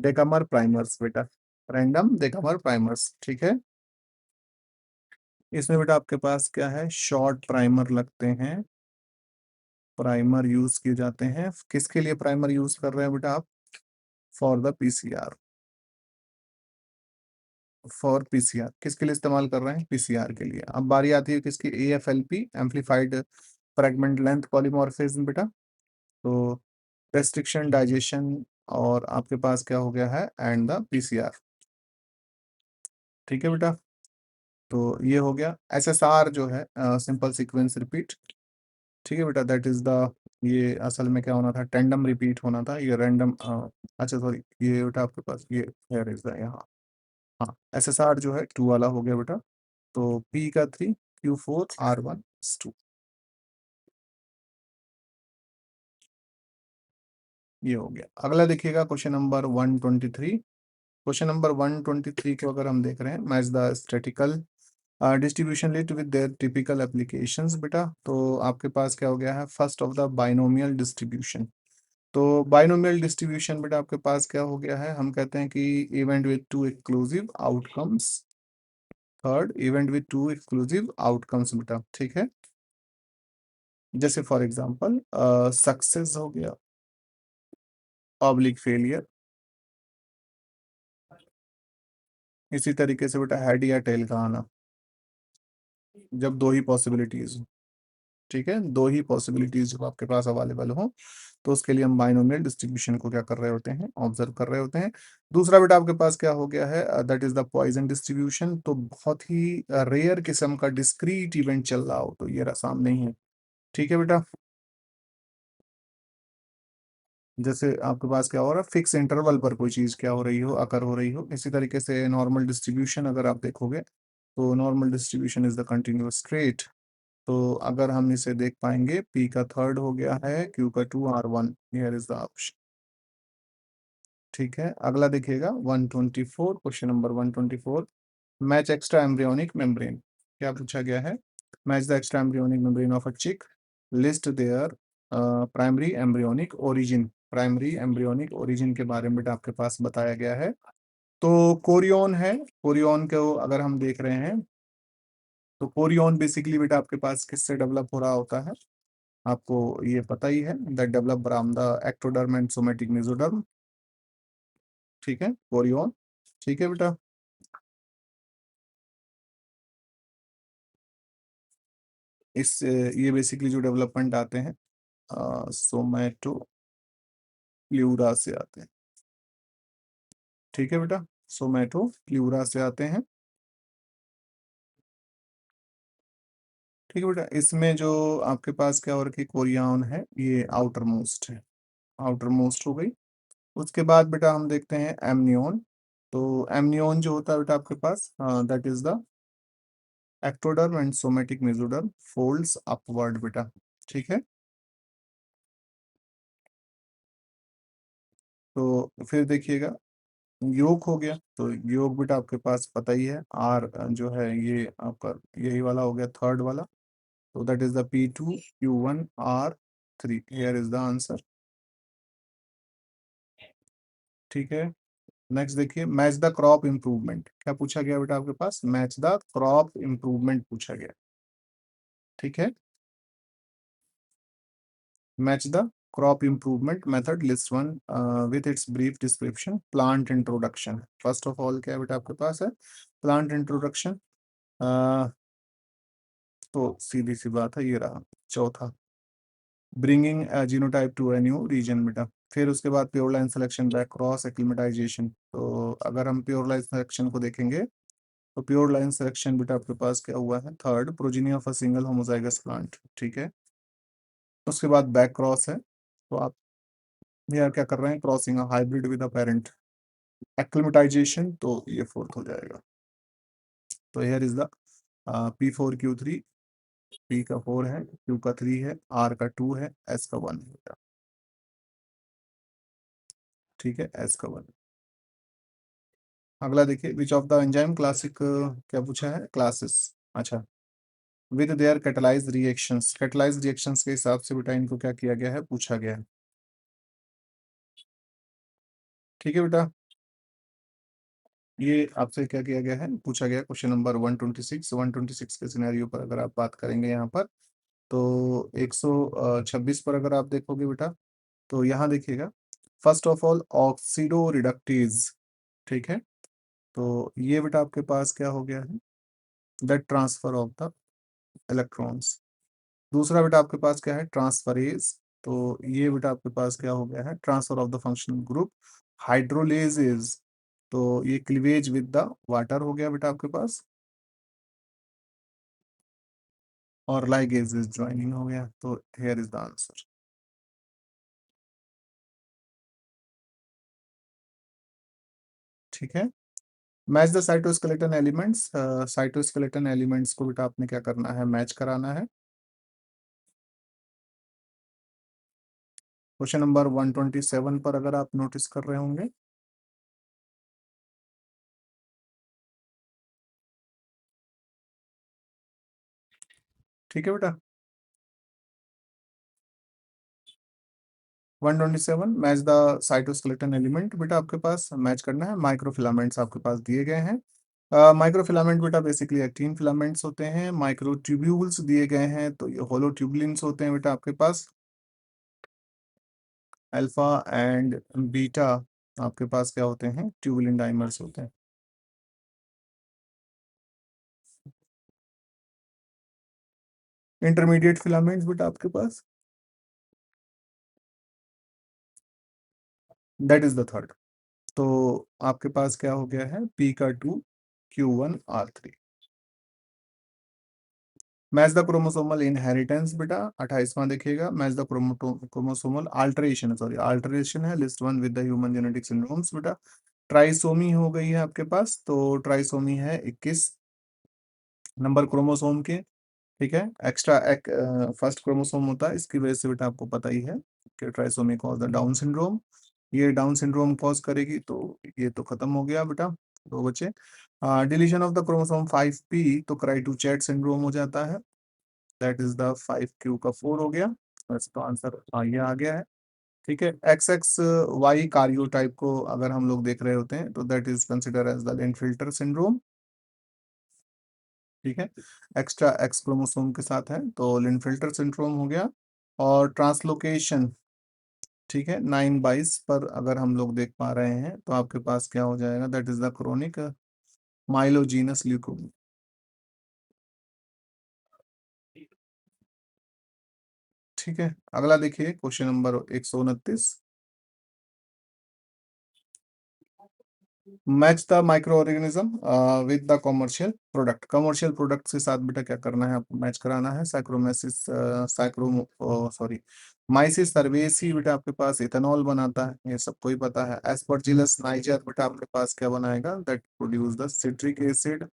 डेकामर प्राइमर्स बेटा, रैंडम डेकामर प्राइमर्स। ठीक है। इसमें बेटा आपके पास क्या है, शॉर्ट प्राइमर लगते हैं, प्राइमर यूज किए जाते हैं, किसके लिए प्राइमर यूज कर रहे हैं बेटा आप, for the PCR, for PCR किसके लिए इस्तेमाल कर रहे हैं, PCR के लिए। अब बारी आती है किसकी, AFLP, amplified fragment length polymorphism बेटा। तो रेस्ट्रिक्शन डाइजेशन, और आपके पास क्या हो गया है, एंड द PCR। ठीक है बेटा, तो ये हो गया। SSR जो है, सिंपल सीक्वेंस रिपीट। ठीक है बेटा, दैट इज द, ये असल में क्या होना था, टेंडम रिपीट होना था, ये रैंडम, अच्छा सॉरी, ये बेटा आपके पास ये, here is the यहाँ हाँ, SSR जो है 2 वाला हो गया बेटा। तो P का 3, Q4, R1 2, ये हो गया। अगला देखिएगा क्वेश्चन नंबर 123। क्वेश्चन नंबर 123 को अगर हम देख रहे हैं, match the statistical distribution list with there typical applications बेटा। तो आपके पास क्या हो गया है, first of the binomial distribution. तो बाइनोमियल डिस्ट्रीब्यूशन बेटा आपके पास क्या हो गया है, हम कहते हैं कि event with two exclusive outcomes, third event with two exclusive outcomes बेटा, ठीक है। जैसे फॉर एग्जांपल सक्सेस हो गया, पब्लिक फेलियर। इसी तरीके से बेटा हेड या टेल का आना, जब दो ही पॉसिबिलिटीज हो, ठीक है, दो ही पॉसिबिलिटीज जब आपके पास अवेलेबल हो, तो उसके लिए हम बाइनोमियल डिस्ट्रीब्यूशन को क्या कर रहे होते हैं, ऑब्जर्व कर रहे होते हैं। दूसरा बेटा आपके पास क्या हो गया है, that is the Poisson distribution. तो बहुत ही रेयर किस्म का डिस्क्रीट इवेंट चल रहा हो, तो ये रहा सामने ही है, ठीक है बेटा। जैसे आपके पास क्या हो रहा है, फिक्स इंटरवल पर कोई चीज क्या हो रही हो, अकर हो रही हो। इसी तरीके से नॉर्मल डिस्ट्रीब्यूशन अगर आप देखोगे, तो normal distribution is the continuous straight. तो अगर हम इसे देख पाएंगे, P का थर्ड हो गया है, Q का 2, R1, here is the option, ठीक है। अगला देखिएगा 124, question number 124। Match extra embryonic membrane, क्या पूछा गया है, match the extra embryonic membrane of a chick, list their primary embryonic origin. Primary embryonic origin के बारे में बेटा आपके पास बताया गया है। तो कोरियन है, कोरियन को अगर हम देख रहे हैं, तो कोरियन बेसिकली बेटा आपके पास किससे डेवलप हो रहा होता है, आपको ये पता ही है, that develop from the ectoderm and somatic mesoderm, ठीक है, कोरियन, ठीक है बेटा। इस ये बेसिकली जो डेवलपमेंट आते हैं सोमेटो प्ल्यूरा से आते हैं, ठीक है बेटा, सोमेटो प्ल्यूरा से आते हैं, ठीक है बेटा। इसमें जो आपके पास क्या हो रखी कोरियन है, ये आउटर मोस्ट है, आउटर मोस्ट हो गई। उसके बाद बेटा हम देखते हैं एमनियन। तो एमनियन जो होता है बेटा आपके पास, that is the ectoderm and somatic mesoderm folds upward बेटा, ठीक है। तो फिर देखिएगा योग हो गया, तो योग बेटा आपके पास पता ही है, आर जो है ये आपका यही वाला हो गया, थर्ड वाला। तो that is the P2Q1R3, here is the answer, ठीक है। नेक्स्ट देखिए, मैच द क्रॉप इम्प्रूवमेंट, क्या पूछा गया बेटा आपके पास, मैच द क्रॉप इम्प्रूवमेंट पूछा गया, ठीक है। Match the crop improvement method, list one with its brief description, plant introduction. First of all क्या बेटा आपके पास है, प्लांट इंट्रोडक्शन। तो सीधी सी बात है, ये रहा चौथा, bringing genotype to a new region बेटा। फिर उसके बाद pure line selection by cross acclimatization. तो अगर हम प्योर लाइन सिलेक्शन को देखेंगे, तो प्योर लाइन सिलेक्शन बेटा आपके पास क्या हुआ है, third, progeny of a single homozygous plant, ठीक है। उसके बाद बैक क्रॉस है, तो आप यहाँ क्या कर रहे हैं, crossing hybrid with a parent, acclimatisation, तो ये फोर्थ हो जाएगा। तो here is the P4Q3, P का 4 है, Q का 3 है, R का 2 है, S का 1 है, ठीक है, S का 1। अगला देखिए, which of the enzyme classic, क्या पूछा है, क्लासेस, अच्छा, with their catalyse reactions. Catalyse reactions के हिसाब से बेटा इनको क्या किया गया है, पूछा गया है, ठीक है बेटा। ये आपसे क्या किया गया है, पूछा गया क्वेश्चन नंबर 126। 126 के सिनेरियो पर अगर आप बात करेंगे यहाँ पर, तो 126 पर अगर आप देखोगे बेटा, तो यहाँ देखिएगा, first of all oxido reductase, ठीक है। तो ये बेटा आपके पास क्या हो गया है, that transfer of the electrons. दूसरा बेटा आपके पास क्या है, ट्रांसफरेज। तो ये बेटा आपके पास क्या हो गया है, transfer of the functional group. Hydrolase is, तो ये क्लीवेज विद द वाटर हो गया बेटा आपके पास। और लाइगेज इज ज्वाइनिंग हो गया, तो हियर इज द आंसर, ठीक है। Match the cytoskeleton elements, cytoskeleton elements को बेटा आपने क्या करना है, मैच कराना है। क्वेश्चन नंबर 127 पर अगर आप नोटिस कर रहे होंगे, ठीक है बेटा। 127 मैच द साइटोस्केलेटन एलिमेंट, बेटा आपके पास मैच करना है। माइक्रोफिलामेंट्स आपके पास दिए गए हैं। माइक्रोफिलामेंट बेटा बेसिकली एक्टिन फिलामेंट्स होते हैं। माइक्रोट्यूब्यूल्स दिए गए हैं, तो ये होलो ट्यूबुलिन्स होते हैं बेटा आपके पास। अल्फा एंड बीटा आपके पास क्या होते हैं, ट्यूबुलिन डाइमर्स होते हैं। इंटरमीडिएट फिलामेंट्स बेटा आपके पास, दैट इज द थर्ड। तो आपके पास क्या हो गया है, पी का 2 Q1 R3। Match the chromosomal inheritance बेटा 28वां देखिएगा। Match the chromosomal alteration, sorry alteration है, list one with the human genetic syndromes बेटा। ट्राइसोमी हो गई है आपके पास, तो ट्राइसोमी है 21 नंबर क्रोमोसोम के, ठीक है। एक्स्ट्रा एक फर्स्ट क्रोमोसोम होता है, इसकी वजह से बेटा आपको पता ही है कि trisomy cause the down syndrome. ये डाउन सिंड्रोम कॉज करेगी, तो ये तो खत्म हो गया बेटा, दो बचे। Deletion of the chromosome 5p तो क्राइटू-चैट सिंड्रोम हो जाता है, दैट इज द 5Q का 4 हो गया। तो इसका आंसर ये आ गया है, ठीक है। XXY कार्योटाइप को अगर हम लोग देख रहे होते हैं, तो that is consider as the Klinefelter syndrome, ठीक है। एक्स्ट्रा एक्स क्रोमोसोम के साथ है, तो लिनफिल्टर सिंड्रोम हो गया। और ट्रांसलोकेशन, ठीक है, 9/22 पर अगर हम लोग देख पा रहे हैं, तो आपके पास क्या हो जाएगा, that is the chronic myelogenous leukemia, ठीक है। अगला देखिए question number 129। Match the microorganism with the commercial product. Commercial product के साथ बेटा क्या करना है, आपको मैच कराना है। साइक्रोमेसिस साइक्रो सॉरी माइसिस सर्वेसी बेटा आपके पास इथेनॉल बनाता है, ये सबको ही पता है। एस्परजिलस नाइजर बेटा आपके पास क्या बनाएगा, that produce the citric acid,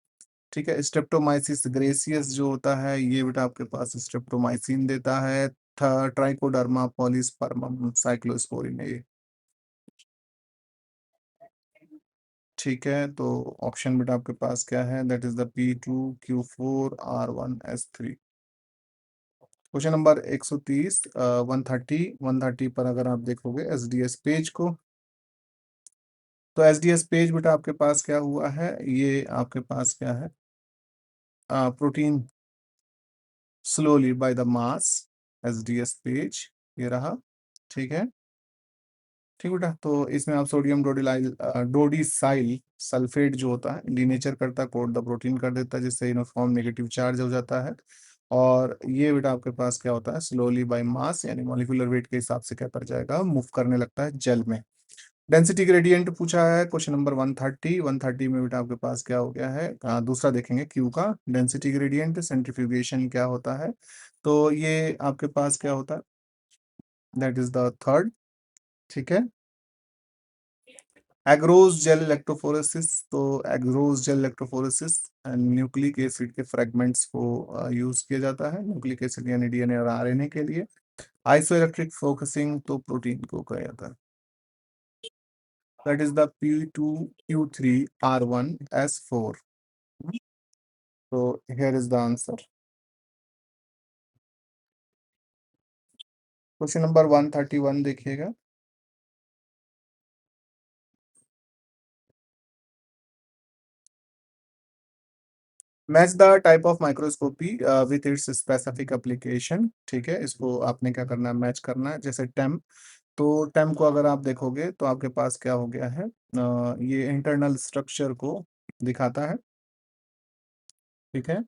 ठीक है। स्ट्रेप्टोमाइसिस ग्रेसियस जो होता है, ये बेटा आपके पास स्ट्रेप्टोमाइसिन देता है। ट्राइकोडर्मा पॉलीस्पर्मम साइक्लोस्पोरिन है ये, ठीक है। तो ऑप्शन बेटा आपके पास क्या है, that is the P2Q4R1S3। Question number 130, 130 पर अगर आप देखोगे एसडीएस पेज को, तो एसडीएस पेज बेटा आपके पास क्या हुआ है, ये आपके पास क्या है, protein slowly by the mass, SDS page ये रहा, ठीक है। ठीक बेटा, तो इसमें आप सोडियम डोडिसाइल सल्फेट जो होता है डीनेचर करता है, कोट द प्रोटीन कर देता है, जिससे यूनिफॉर्म नेगेटिव चार्ज हो जाता है। और ये बेटा आपके पास क्या होता है, स्लोली बाय मास यानी मॉलिक्यूलर वेट के हिसाब से क्या कर जाएगा, मूव करने लगता है जल में। डेंसिटी ग्रेडियंट पूछा है क्वेश्चन नंबर 130 में बेटा आपके पास क्या हो गया है, दूसरा देखेंगे क्यू का डेंसिटी ग्रेडियंट सेंट्रीफ्यूगेशन क्या होता है, तो ये आपके पास क्या होता है, दैट इज द थर्ड, ठीक है। एग्रोस जेल इलेक्ट्रोफोरेसिस, तो agarose gel electrophoresis nucleic acid के फ्रेगमेंट्स को यूज किया जाता है, न्यूक्लिक एसिड यानी डीएनए और आरएनए के लिए। आइसो इलेक्ट्रिक फोकसिंग तो प्रोटीन को कहा जाता है, दैट इज द P2Q3R1S4। तो here is the answer. Question number 131 देखिएगा। Match the type of microscopy with its specific application, ठीक है। इसको आपने क्या करना है, मैच करना है। जैसे टेम, तो टेम को अगर आप देखोगे, तो आपके पास क्या हो गया है, ये इंटरनल स्ट्रक्चर को दिखाता है, ठीक है।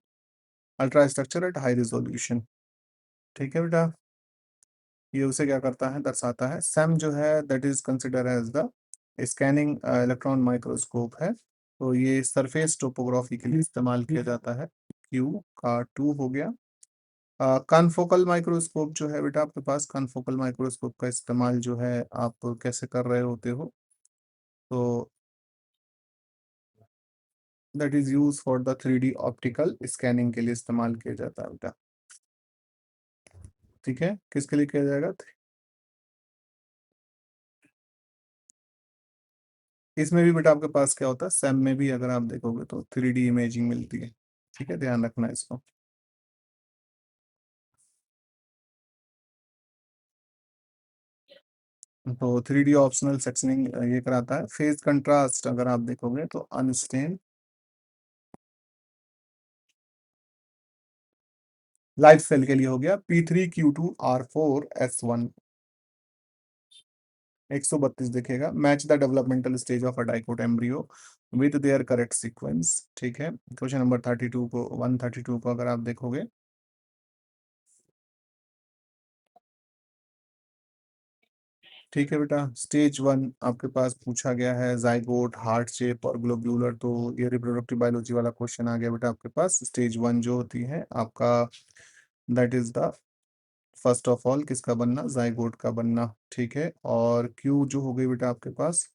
Ultra structure at high resolution, ठीक है बेटा। ये उसे क्या करता है, दर्शाता है। सैम जो है that is consider as the scanning electron microscope है, तो ये सरफेस टोपोग्राफी के लिए इस्तेमाल किया जाता है। क्यू का 2 हो गया। कनफोकल माइक्रोस्कोप जो है बेटा आपके पास, कनफोकल माइक्रोस्कोप का इस्तेमाल जो है आप कैसे कर रहे होते हो, तो that is use for the 3D optical scanning के लिए इस्तेमाल किया जाता है बेटा। ठीक है, किसके लिए किया जाएगा? इसमें भी बेटा आपके पास क्या होता है, सैम में भी अगर आप देखोगे तो 3D इमेजिंग मिलती है। ठीक है, ध्यान रखना इसको। तो 3D ऑप्शनल सेक्शनिंग ये कराता है। फेज कंट्रास्ट अगर आप देखोगे तो अनस्टेन लाइफ सेल के लिए हो गया P3Q2R4S1। 132 दिखेगा। Match the developmental stage of a dicot embryo with their correct sequence. ठीक है, क्वेश्चन नंबर 32 को 132 को अगर आप देखोगे, ठीक है बेटा, स्टेज वन आपके पास पूछा गया है जाइगोट, हार्ट शेप और ग्लोब्यूलर। तो ये रिप्रोडक्टिव बायोलॉजी वाला क्वेश्चन आ गया बेटा आपके पास। स्टेज वन जो होती है आपका, that is the first of all किसका बनना, जाइगोट का बनना। ठीक है, और क्यू जो हो गई बेटा आपके पास,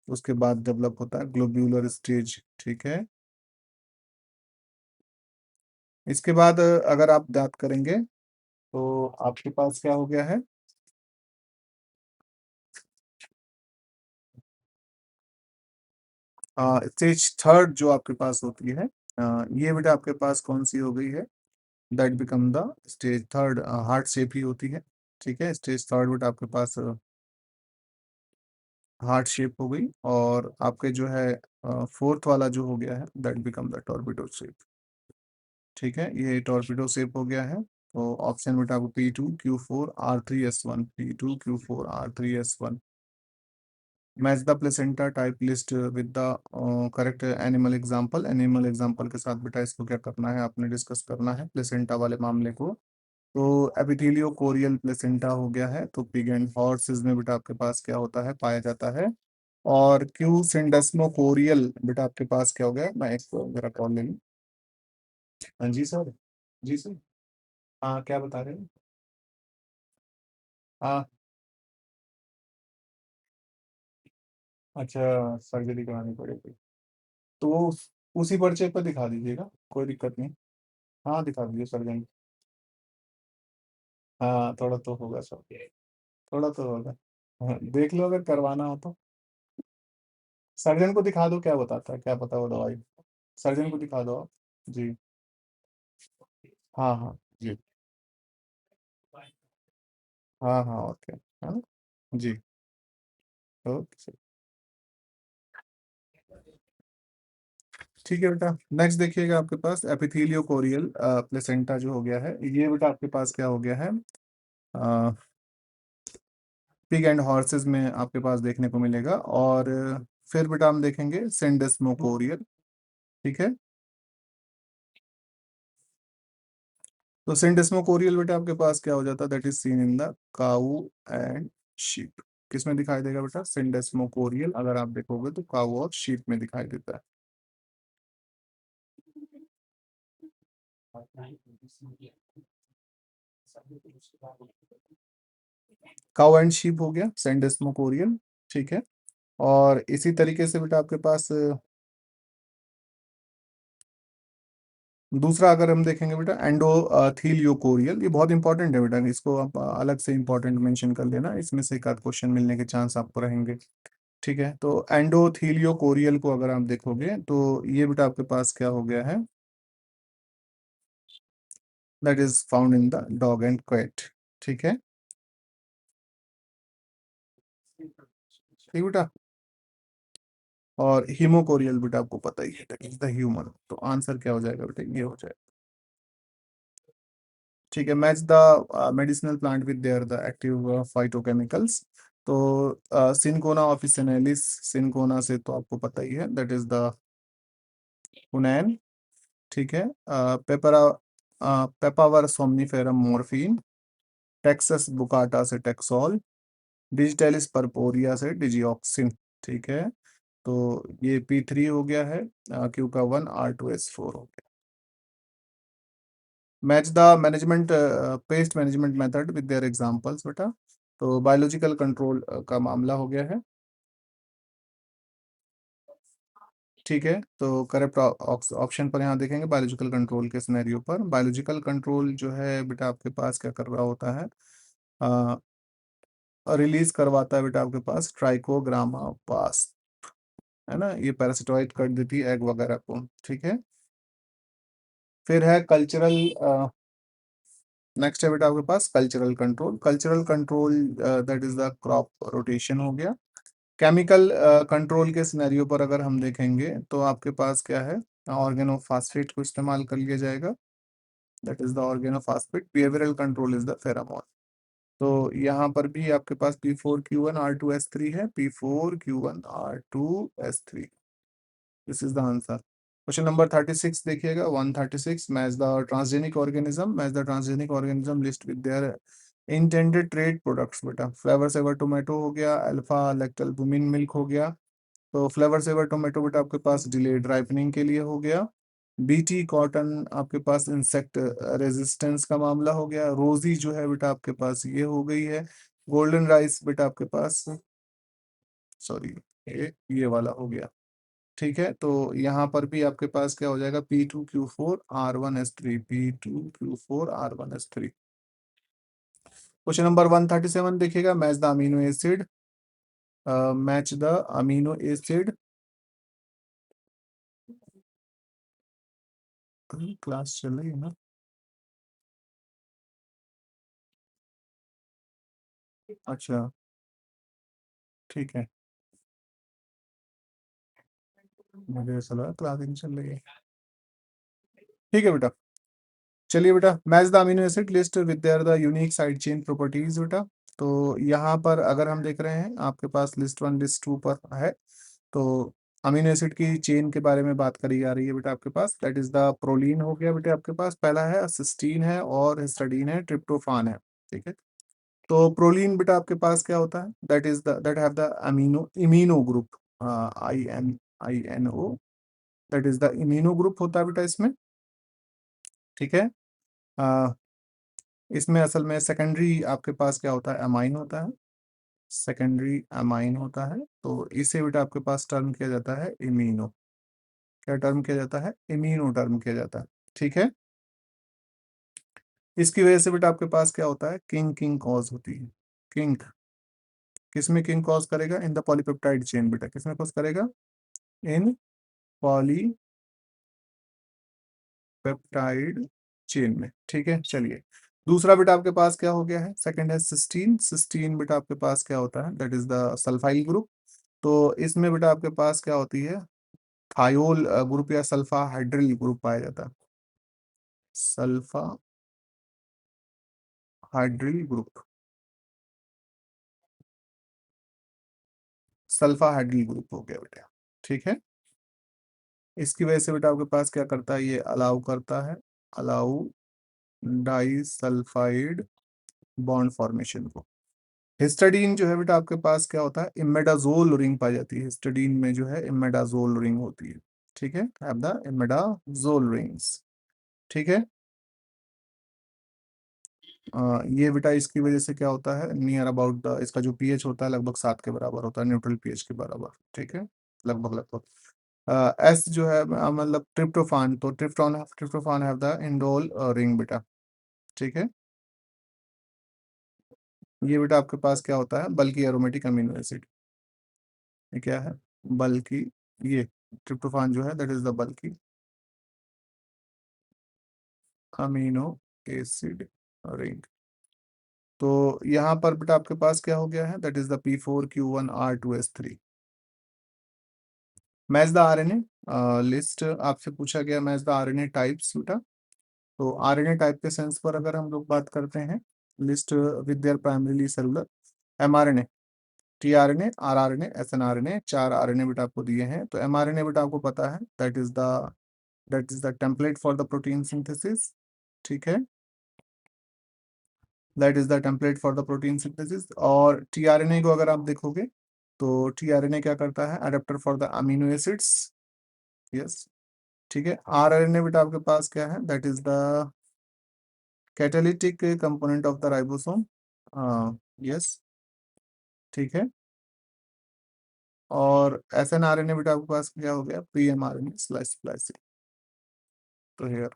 उसके बाद डेवलप होता है ग्लोब्यूलर स्टेज। ठीक है, इसके बाद अगर आप बात करेंगे तो आपके पास क्या हो गया है, स्टेज थर्ड जो आपके पास होती है, ये बेटा आपके पास कौन सी हो गई है, that become the stage third, heart shape ही होती है। ठीक है, स्टेज थर्ड बेटा आपके पास हार्ट शेप हो गई। और आपके जो है फोर्थ वाला जो हो गया है, दैट बिकम द टॉर्बिडो शेप। ठीक है, ये टॉर्बिडो शेप हो गया है। तो ऑप्शन बेटा आपको P2Q4R3S1, P2Q4R3S1। Match the placenta type list with the correct animal example. Animal example के साथ बेटा इसको क्या करना है, आपने डिस्कस करना है प्लेसेंटा वाले मामले को। तो एपिथेलियो कोरियल प्लेसेंटा हो गया है। तो पिग एंड हॉर्सेस में बेटा आपके पास क्या होता है, पाया जाता है। और क्यू सिंडेस्मो कोरियल बेटा आपके पास क्या हो गया, मैं एक जरा कॉल ले लूँ। हाँ जी सर। जी सर। हाँ, क्या बता रहे हैं? हाँ। अच्छा, सर्जरी करानी पड़ेगी। तो वो उसी पर्चे पर दिखा दीजिएगा, कोई दिक्कत नहीं। हाँ, दिखा दीजिए सर्जन। हाँ, थोड़ा तो होगा सर, थोड़ा तो होगा। हाँ, देख लो अगर करवाना हो तो। सर्जन को दिखा दो, क्या बताता है, क्या पता वो दवाई। सर्जन को दिखा दो आप। जी। हाँ हाँ। जी। हाँ हाँ, ओके, है ना। जी। ओके। ठीक है बेटा, नेक्स्ट देखिएगा आपके पास एपिथेलियो कोरियल प्लेसेंटा जो हो गया है, ये बेटा आपके पास क्या हो गया है, पिग एंड हॉर्सेस में आपके पास देखने को मिलेगा। और फिर बेटा हम देखेंगे सेंडेस्मोकोरियल। ठीक है, तो सेंडेस्मोकोरियल बेटा आपके पास क्या हो जाता है, that is seen in the cow and sheep. किस में दिखाई देगा बेटा, सेंडेस्मोकोरियल अगर आप देखोगे तो काऊ और शीप में दिखाई देता है। काउ एंड शीप हो गया सेंडेस्मोकोरियल। ठीक है, और इसी तरीके से बेटा आपके पास दूसरा अगर हम देखेंगे बेटा एंडोथीलियोकोरियल, ये बहुत इंपॉर्टेंट है बेटा, इसको आप अलग से इंपॉर्टेंट मेंशन कर लेना, इसमें से एक आध क्वेश्चन मिलने के चांस आपको रहेंगे। ठीक है, तो एंडोथीलियोकोरियल को अगर आप देखोगे तो ये बेटा आपके पास क्या हो गया है, that is found in the dog and cat. ठीक है, ठीक बेटा। और हीमोकोरियल बेटा आपको पता ही है, दैट इज द ह्यूमन। तो आंसर क्या हो जाएगा बेटा, ये हो जाएगा। ठीक है, match the medicinal plant with their the active phytochemicals. तो सिनकोना ऑफिसिनालिस, सिनकोना से तो आपको पता ही है, दैट इज द हुनैन। ठीक है, पेपरा पेपावर सोमनीफेरम मॉर्फिन, टेक्सस बुकाटा से टेक्सोल, डिजिटलिस परपोरिया से डिजिऑक्सिन। ठीक है, तो ये P3 हो गया है, क्यू का 1, R2S4 हो गया। Match the management pest management method with their examples बेटा। तो बायोलॉजिकल कंट्रोल का मामला हो गया है। ठीक है, तो करेक्ट ऑप्शन पर यहाँ देखेंगे बायोलॉजिकल कंट्रोल के सिनेरियो पर। बायोलॉजिकल कंट्रोल जो है बेटा आपके पास क्या कर रहा होता है, रिलीज करवाता है बेटा आपके पास ट्राइकोग्रामा पास, है ना, ये पैरासिटोइड कर देती है एग वगैरह को। ठीक है, फिर है कल्चरल, नेक्स्ट है बेटा आपके पास cultural control. Cultural control that is the crop rotation हो गया। केमिकल कंट्रोल के सिनेरियो पर अगर हम देखेंगे तो आपके पास क्या है, ऑर्गेनोफॉस्फेट को इस्तेमाल कर लिया जाएगा, that is the organophosphate. Behavioural control is the pheromone. तो यहाँ पर भी आपके पास P4Q1R2S3 है, P4Q1R2S3, this is the answer. Question number 36 देखिएगा, 136, match the transgenic organism, match the transgenic organism list with there intended trade products. बेटा फ्लेवर सेवर टोमेटो हो गया, अल्फा लैक्टल्बुमिन मिल्क हो गया। तो फ्लेवर सेवर टोमेटो बेटा आपके पास डिलेड राइपनिंग के लिए हो गया। बीटी कॉटन आपके पास इंसेक्ट रेजिस्टेंस का मामला हो गया। रोजी जो है बेटा आपके पास ये हो गई है। गोल्डन राइस बेटा आपके पास, सॉरी, ये वाला हो गया। ठीक है, तो यहाँ पर भी आपके पास क्या हो जाएगा, P2Q4R1S3, P2Q4R1S3। क्वेश्चन नंबर 137 देखिएगा, match the amino acid, match the amino acid, class चल रही है ना, अच्छा ठीक है, मुझे ऐसा लगा क्लास नहीं चल रही है। ठीक है बेटा, चलिए बेटा, match the amino acid list with their the unique side chain properties बेटा। तो यहाँ पर अगर हम देख रहे हैं आपके पास लिस्ट 1 लिस्ट 2 पर है, तो अमीनो एसिड की चेन के बारे में बात करी जा रही है बेटा आपके पास, दैट इज द प्रोलीन हो गया बेटा आपके पास, पहला है सिस्टीन है और हिस्टाडीन है, ट्रिप्टोफान है। ठीक है, तो प्रोलीन बेटा आपके पास क्या होता है, that is the that have the amino imino group, INO, that is the imino group होता है बेटा इसमें। ठीक है, अ, इसमें असल में सेकेंडरी आपके पास क्या होता है, अमाइन होता है, सेकेंडरी अमाइन होता है। तो इसे बेटा आपके पास टर्म किया जाता है इमीनो, क्या टर्म किया जाता है, इमीनो टर्म किया जाता है। ठीक है, इसकी वजह से बेटा आपके पास क्या होता है, किंग किंग कॉज होती है। किंग किसमें किंग कॉज करेगा, इन द पॉलीपेप्टाइड चेन बेटा, किसमें कॉज करेगा, इन पॉलीपेप्टाइड चेन में। ठीक है, चलिए दूसरा बेटा आपके पास क्या हो गया है, सेकंड है सिस्टीन। सिस्टीन बेटा आपके पास क्या होता है, that is the sulphyl group. तो इसमें बेटा आपके पास क्या होती है, थायोल ग्रुप या सल्फा हाइड्रिल ग्रुप पाया जाता है, sulphydryl group, sulphydryl group हो गया बेटा। ठीक है, इसकी वजह से बेटा आपके पास क्या करता है, ये अलाउ करता है, allow disulphide bond formation को। हिस्टाडीन जो है बेटा आपके पास क्या होता है, इमेडाजोल रिंग पाई जाती है, हिस्टाडीन में जो है इमेडाजोल रिंग होती है। ठीक है, हैव द इमेडाजोल रिंग्स। ठीक है, ये बेटा इसकी वजह से क्या होता है, नियर अबाउट द, इसका जो पीएच होता है लगभग 7 के बराबर होता है, न्यूट्रल पीएच के बराबर। ठीक है, लगभग लगभग। एस जो है मतलब ट्रिप्टोफान, तो tryptophan have the indole ring बेटा। ठीक है, ये बेटा आपके पास क्या होता है, बल्कि एरोमेटिक अमीनो एसिड, ये क्या है, बल्कि, ये ट्रिप्टोफान जो है दैट इज द बल्कि अमीनो एसिड रिंग। तो यहाँ पर बेटा आपके पास क्या हो गया है, that is the P4Q1R2S3। Match the RNA list आपसे पूछा गया, मैच द आरएनए टाइप्स बेटा। तो आरएनए टाइप के सेंस पर अगर हम लोग बात करते हैं, list with their primarily cellular, mRNA, tRNA, rRNA, snRNA, 4 RNA बेटा आपको दिए हैं। तो एमआरएनए बेटा आपको पता है, that is the template for the protein synthesis. ठीक है, that is the template for the protein synthesis. और टीआरएनए को अगर आप देखोगे, तो टीआरएनए क्या करता है, adapter for the amino acids. Yes, ठीक है, आरआरएनए बेटा आपके पास क्या है, that is the catalytic component of the ribosome. Yes, ठीक है, और SNRNA बेटा आपके पास क्या हो गया, PMRNA स्लाइस स्प्लाइसिंग। तो here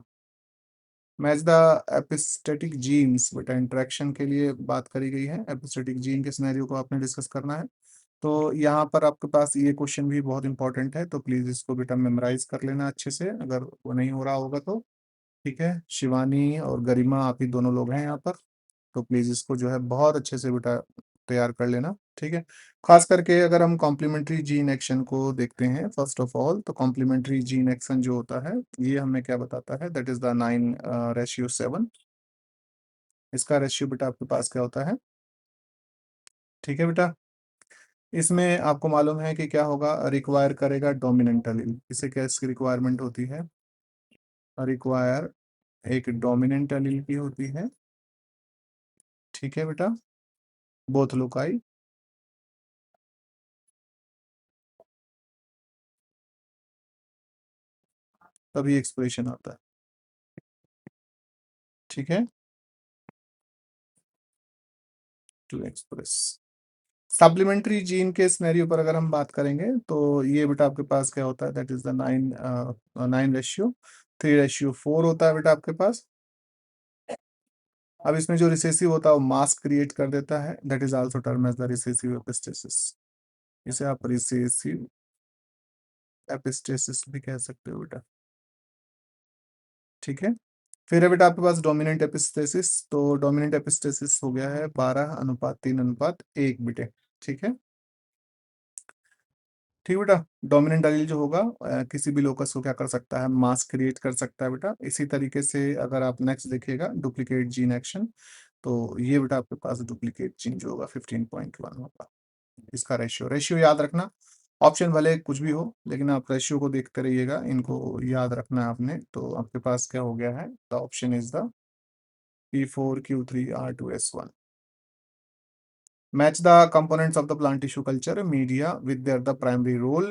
match the epistatic genes बेटा, इंटरेक्शन के लिए बात करी गई है, एपिस्टेटिक जीन के सिनेरियो को आपने डिस्कस करना है। तो यहाँ पर आपके पास ये क्वेश्चन भी बहुत इंपॉर्टेंट है, तो प्लीज इसको बेटा मेमोराइज कर लेना अच्छे से, अगर वो नहीं हो रहा होगा तो। ठीक है, शिवानी और गरिमा आप ही दोनों लोग हैं यहाँ पर, तो प्लीज इसको जो है बहुत अच्छे से बेटा तैयार कर लेना। ठीक है, खास करके अगर हम कॉम्प्लीमेंट्री जीन एक्शन को देखते हैं फर्स्ट ऑफ ऑल, तो कॉम्प्लीमेंट्री जीन एक्शन जो होता है ये हमें क्या बताता है, दैट इज द 9:7। इसका रेशियो बेटा आपके पास क्या होता है। ठीक है बेटा, इसमें आपको मालूम है कि क्या होगा, रिक्वायर करेगा डोमिनेंट एलील। इसे कैसे रिक्वायरमेंट होती है, रिक्वायर एक डोमिनेंट एलील की होती है। ठीक है बेटा, बोथ लोकाई, तभी एक्सप्रेशन आता है। ठीक है, टू एक्सप्रेस सप्लीमेंट्री जीन के सिनेरियो पर अगर हम बात करेंगे, तो ये बेटा आपके पास क्या होता है, दैट इज द 9:3:4 होता है बेटा आपके पास। अब इसमें जो रिसेसिव होता है वो मास्क क्रिएट कर देता है, that is also term as the recessive epistasis. इसे आप रिसेसिव एपिस्टेसिस भी कह सकते हो बेटा। ठीक है, फिर है बेटा आपके पास डोमिनेंट एपिस्टेसिस, तो डोमिनेंट एपिस्टेसिस हो गया है 12:3:1 बेटे। ठीक है, ठीक बेटा, डोमिनेंट एलील जो होगा किसी भी लोकस को क्या कर सकता है, मास क्रिएट कर सकता है बेटा। इसी तरीके से अगर आप नेक्स्ट देखिएगा डुप्लीकेट जीन एक्शन, तो ये बेटा आपके पास डुप्लीकेट जीन जो होगा 15.1 होगा। इसका रेशियो रेशियो याद रखना, ऑप्शन भले कुछ भी हो लेकिन आप रेशियो को देखते रहिएगा, इनको याद रखना है आपने। तो आपके पास क्या हो गया है, the option is the P4Q3R2S1। Match the components of the plant tissue culture media with their the primary role.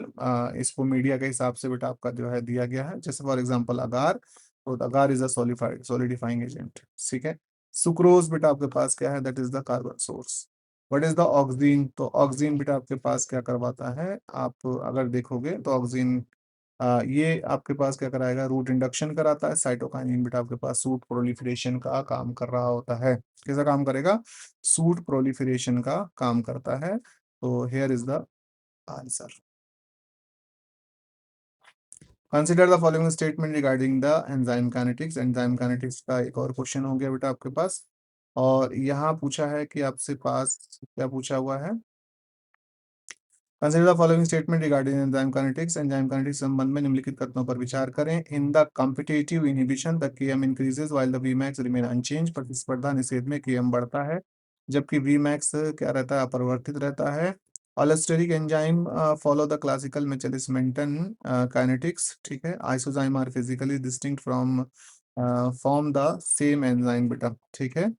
इसको मीडिया के हिसाब से बेटा आपका जो है दिया गया है, जैसे फॉर एग्जांपल अगार, तो अगार इज अ सॉलिडिफाइंग एजेंट। ठीक है, सुक्रोज बेटा आपके पास क्या है, that is the carbon source. What is the oxygen, तो ऑक्सीन बेटा आपके पास क्या करवाता है, आप अगर देखोगे तो ऑक्सीन ये आपके पास क्या कराएगा, रूट इंडक्शन कराता है। साइटोकाइनिन बेटा आपके पास सूट प्रोलिफरेशन का काम कर रहा होता है। कैसा काम करेगा, सूट प्रोलिफरेशन का काम करता है। तो here is the answer. Consider the following statement regarding the enzyme kinetics. Enzyme kinetics का एक और क्वेश्चन हो गया बेटा आपके पास, और यहाँ पूछा है कि आपसे पास क्या पूछा हुआ है, consider the following statement regarding enzyme kinetics. Enzyme kinetics संबंध में निम्नलिखित कथनों पर विचार करें। In the competitive inhibition the Km increases while the Vmax remain unchange. प्रतिस्पर्धा निषेध में Km बढ़ता है जबकि Vmax क्या रहता है, अपरिवर्तित रहता है। Allosteric enzyme follow the classical Michaelis Menten kinetics. ठीक है, isozyme are physically distinct from form the same enzyme बेटा। ठीक है,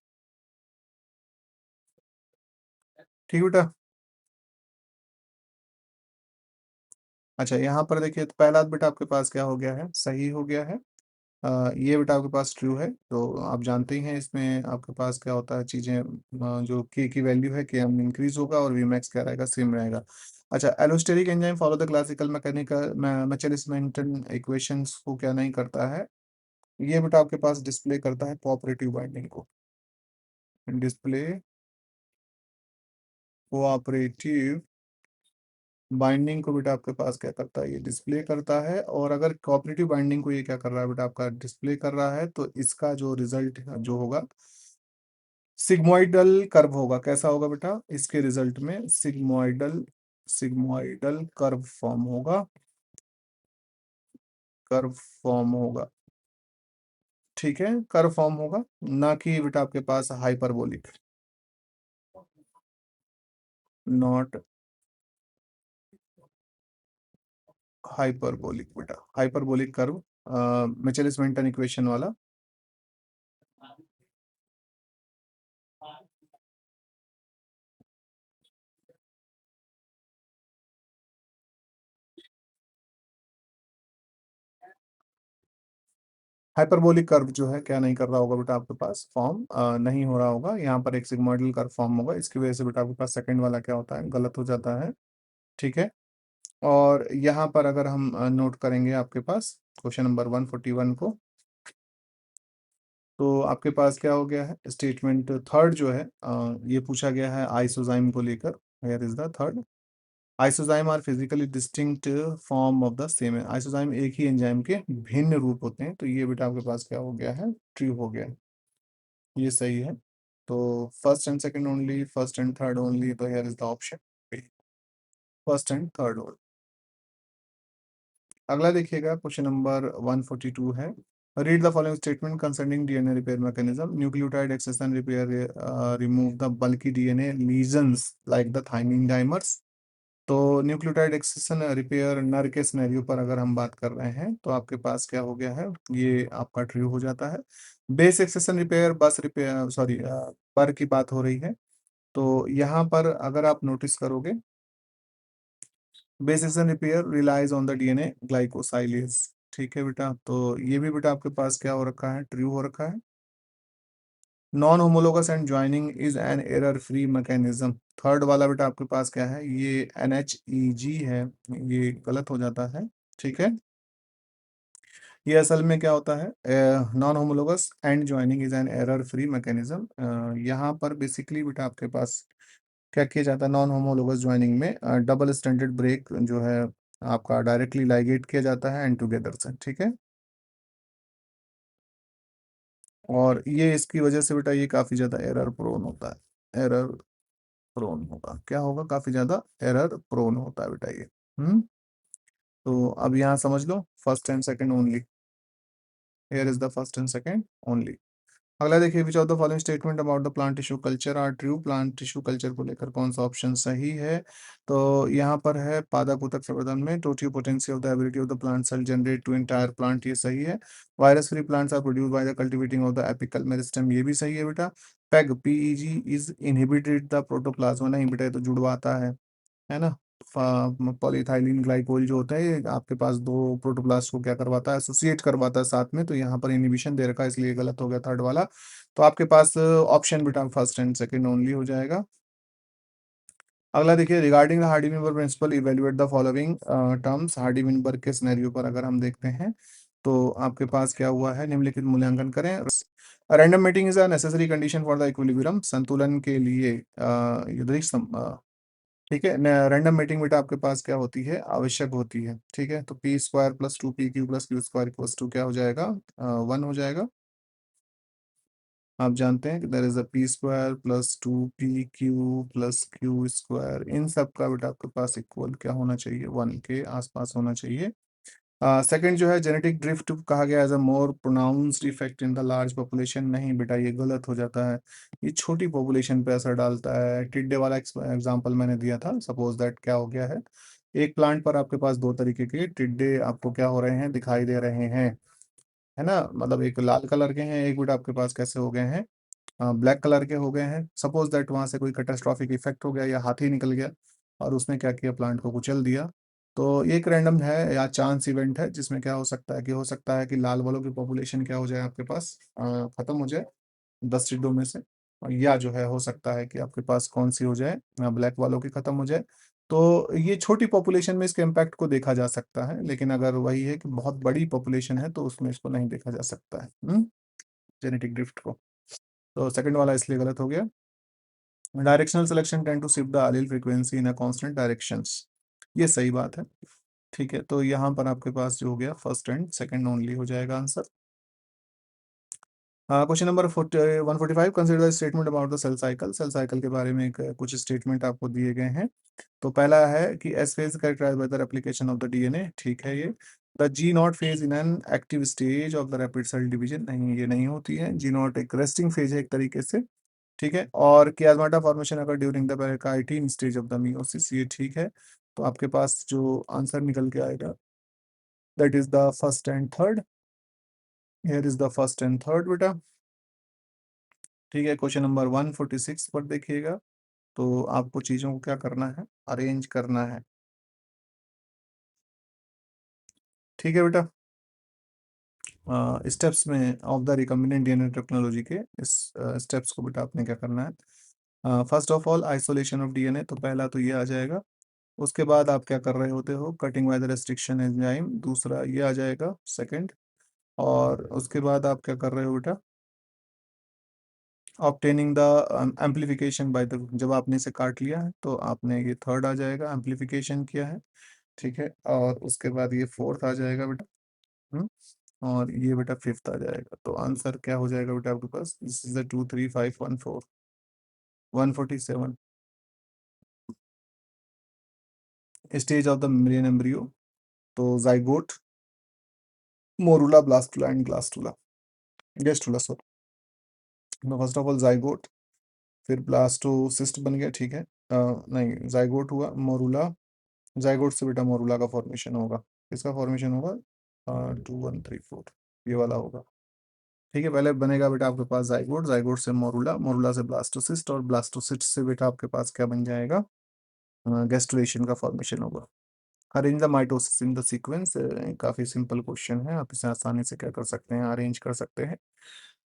ठीक बेटा। अच्छा, यहाँ पर देखिए, तो पहला बेटा आपके पास क्या हो गया है, सही हो गया है। ये बेटा आपके पास ट्रू है, तो आप जानते ही हैं इसमें आपके पास क्या होता है चीजें, जो के की वैल्यू है के एम इंक्रीज होगा और वी मैक्स क्या रहेगा, सेम रहेगा। अच्छा, allosteric enzyme follow the classical mechanical Michaelis Menten equations को क्या नहीं करता है, ये बेटा आपके पास डिस्प्ले करता है कोऑपरेटिव बाइंडिंग को। डिस्प्ले कोऑपरेटिव बाइंडिंग को बेटा आपके पास क्या करता है, ये डिस्प्ले करता है। और अगर कोऑपरेटिव बाइंडिंग को ये क्या कर रहा है बेटा, आपका डिस्प्ले कर रहा है, तो इसका जो रिजल्ट जो होगा सिग्मोइडल कर्व होगा। कैसा होगा बेटा, इसके रिजल्ट में सिग्मोइडल सिग्मोइडल कर्व फॉर्म होगा, कर्व फॉर्म होगा। ठीक है, कर्व फॉर्म होगा, ना कि बेटा आपके पास हाइपरबोलिक, नॉट हाइपरबोलिक बेटा। हाइपरबोलिक कर्व मिचेलिस मेंटन इक्वेशन वाला। हाइपरबोलिक कर्व जो है क्या नहीं कर रहा होगा बेटा, आपके पास फॉर्म नहीं हो रहा होगा। यहाँ पर एक सिग्मोइडल कर्व फॉर्म होगा, इसकी वजह से बेटा आपके पास सेकंड वाला क्या होता है, गलत हो जाता है। ठीक है, और यहाँ पर अगर हम नोट करेंगे आपके पास क्वेश्चन नंबर 141 को, तो आपके पास क्या हो गया है, स्टेटमेंट थर्ड जो है ये पूछा गया है आइसोजाइम को लेकर। Here is the third, isozyme are physically distinct form of the same. Isozyme एक ही एंजाइम के भिन्न रूप होते हैं, तो ये बेटा आपके पास क्या हो गया है, ट्रू हो गया है, ये सही है। तो first and second only, first and third only, तो here is the option first and third only. अगला देखिएगा क्वेश्चन नंबर 142 है, read the following statement concerning DNA repair mechanism. Nucleotide excision repair remove the bulky DNA lesions like the thymine dimers. तो न्यूक्लियोटाइड एक्सेशन रिपेयर नर के सिनेरियो पर अगर हम बात कर रहे हैं, तो आपके पास क्या हो गया है, ये आपका ट्रू हो जाता है। बेस एक्सेशन रिपेयर बस रिपेयर सॉरी पर की बात हो रही है, तो यहाँ पर अगर आप नोटिस करोगे, base excision repair relies on the DNA glycosylase. ठीक है बेटा, तो ये भी बेटा आपके पास क्या हो रखा है, ट्रू हो रखा है। Non homologous and joining is an error free mechanism. Third वाला बेटा आपके पास क्या है, ये NHEG है, ये गलत हो जाता है। ठीक है, ये असल में क्या होता है, non homologous and joining is an error free mechanism. यहाँ पर बेसिकली बेटा आपके पास क्या किया जाता है, नॉन होमोलोगस ज्वाइनिंग में डबल स्टैंडर्ड ब्रेक जो है आपका डायरेक्टली लाइगेट किया जाता है एंड टुगेदर से। ठीक है, और ये इसकी वजह से बेटा ये काफी ज्यादा एरर प्रोन होता है, एरर प्रोन होगा, क्या होगा, काफी ज्यादा एरर प्रोन होता है बेटा ये। हम्म, तो अब यहाँ समझ लो first and second only, here is the first and second only. अगला देखिए, which of the following statement about the plant tissue culture are true. Plant tissue culture को लेकर कौन सा ऑप्शन सही है, तो यहाँ पर है पादप उत्तक संवर्धन में totipotency of the ability of the plant cell generate to entire plant, ये सही है। Virus free plants are produce by the cultivating of the apical meristem, ये भी सही है बेटा। PEG PEG is inhibited the protoplasma, नहीं बेटा ये तो जुड़वाता है ना। पॉलीथाइलिन ग्लाइकोल जो होता है ये आपके पास दो प्रोटोप्लास्ट को क्या करवाता है, एसोसिएट करवाता है साथ में, तो यहाँ पर इनहिबिशन दे रखा है, इसलिए गलत हो गया थर्ड वाला। तो आपके पास ऑप्शन बेटा फर्स्ट एंड सेकंड ओनली हो जाएगा। अगला देखिए, regarding the Hardy Weinberg principle evaluate the following terms. Hardy Weinberg के सिनेरियो पर अगर हम देखते हैं, तो आपके पास क्या हुआ है, निम्नलिखित मूल्यांकन करें। Random mating is a necessary condition for the equilibrium, संतुलन के लिए ठीक है, रैंडम मीटिंग बेटा आपके पास क्या होती है, आवश्यक होती है। ठीक है, तो P² + 2PQ + Q² = क्या हो जाएगा, 1 हो जाएगा। आप जानते हैं कि there is a P² + 2PQ + Q², इन सब का बेटा आपके पास इक्वल क्या होना चाहिए, 1 के आसपास होना चाहिए। सेकंड जो है, जेनेटिक ड्रिफ्ट कहा गया as a more pronounced effect in the large population, नहीं बेटा ये गलत हो जाता है, ये छोटी पॉपुलेशन पे असर डालता है। टिड्डे वाला एग्जांपल मैंने दिया था, सपोज दैट क्या हो गया है, एक प्लांट पर आपके पास दो तरीके के टिड्डे आपको क्या हो रहे हैं, दिखाई दे रहे हैं, है ना, मतलब एक लाल कलर के हैं, एक बेटा आपके पास कैसे हो गए हैं, ब्लैक कलर के हो गए हैं। सपोज दैट वहां से कोई कैटास्ट्रॉफिक इफेक्ट हो गया या हाथी निकल गया और उसने क्या किया, प्लांट को कुचल दिया। तो ये एक रैंडम है या चांस इवेंट है, जिसमें क्या हो सकता है कि लाल वालों की पॉपुलेशन क्या हो जाए आपके पास, खत्म हो जाए 10 टिड्डों में से, या जो है हो सकता है कि आपके पास कौन सी हो जाए, ब्लैक वालों की खत्म हो जाए। तो ये छोटी पॉपुलेशन में इसके इम्पैक्ट को देखा जा सकता है, लेकिन अगर वही है कि बहुत बड़ी पॉपुलेशन है तो उसमें इसको नहीं देखा जा सकता है, जेनेटिक ड्रिफ्ट को। तो सेकंड वाला इसलिए गलत हो गया। Directional selection tend to shift the allele frequency in a constant directions, ये सही बात है। ठीक है, तो यहाँ पर आपके पास जो हो गया फर्स्ट एंड सेकंड ओनली हो जाएगा answer. Question number 145, consider the statement about the cell cycle. Cell cycle के बारे में कुछ स्टेटमेंट आपको दिए गए हैं। तो पहला है कि S phase characterize by the replication of the DNA, ठीक है ये। The G0 phase in an active stage of the rapid cell division, नहीं ये नहीं होती है, G0 एक रेस्टिंग फेज है एक तरीके से। ठीक है, और कियास्माटा फॉर्मेशन अगर during the pachytene stage of the meiosis, ये ठीक है। तो आपके पास जो आंसर निकल के आएगा, that is the first and third, here is the first and third बेटा। ठीक है, क्वेश्चन नंबर 146 पर देखिएगा, तो आपको चीजों को क्या करना है, अरेंज करना है। ठीक है बेटा, स्टेप्स में of the recombinant DNA technology के इस स्टेप्स को बेटा आपने क्या करना है। First of all isolation of DNA, तो पहला तो ये आ जाएगा उसके बाद आप क्या कर रहे होते हो, cutting by the restriction enzyme, दूसरा ये आ जाएगा सेकंड। और उसके बाद आप क्या कर रहे हो बेटा, obtaining the amplification by the, जब आपने इसे काट लिया है तो आपने ये थर्ड आ जाएगा, एम्पलीफिकेशन किया है, ठीक है। और उसके बाद ये फोर्थ आ जाएगा बेटा। हम्म, और ये बेटा फिफ्थ आ जाएगा। तो आंसर क्या हो जाएगा बेटा आपके पास, this is the 2 3 5 1 4 147 stage of the million embryo. तो zygote, morula, blastula and gastrula, gastrula sorry. First of all zygote, फिर ब्लास्टोसिस्ट बन गया, ठीक है। नहीं, जाइगोट हुआ, मोरूला, जाइगोट से बेटा मोरूला का फॉर्मेशन होगा। किसका फॉर्मेशन होगा, 2 1 3 4, ये वाला होगा, ठीक है। पहले बनेगा बेटा आपके पास जाइगोट, जाइगोट से मोरूला, मोरूला से ब्लास्टोसिस्ट, और ब्लास्टोसिस्ट से बेटा आपके पास क्या बन जाएगा, गैस्ट्रुलेशन का फॉर्मेशन होगा। Arrange the mitosis in the sequence, काफी सिंपल क्वेश्चन है, आप इसे आसानी से क्या कर सकते हैं, अरेंज कर सकते हैं।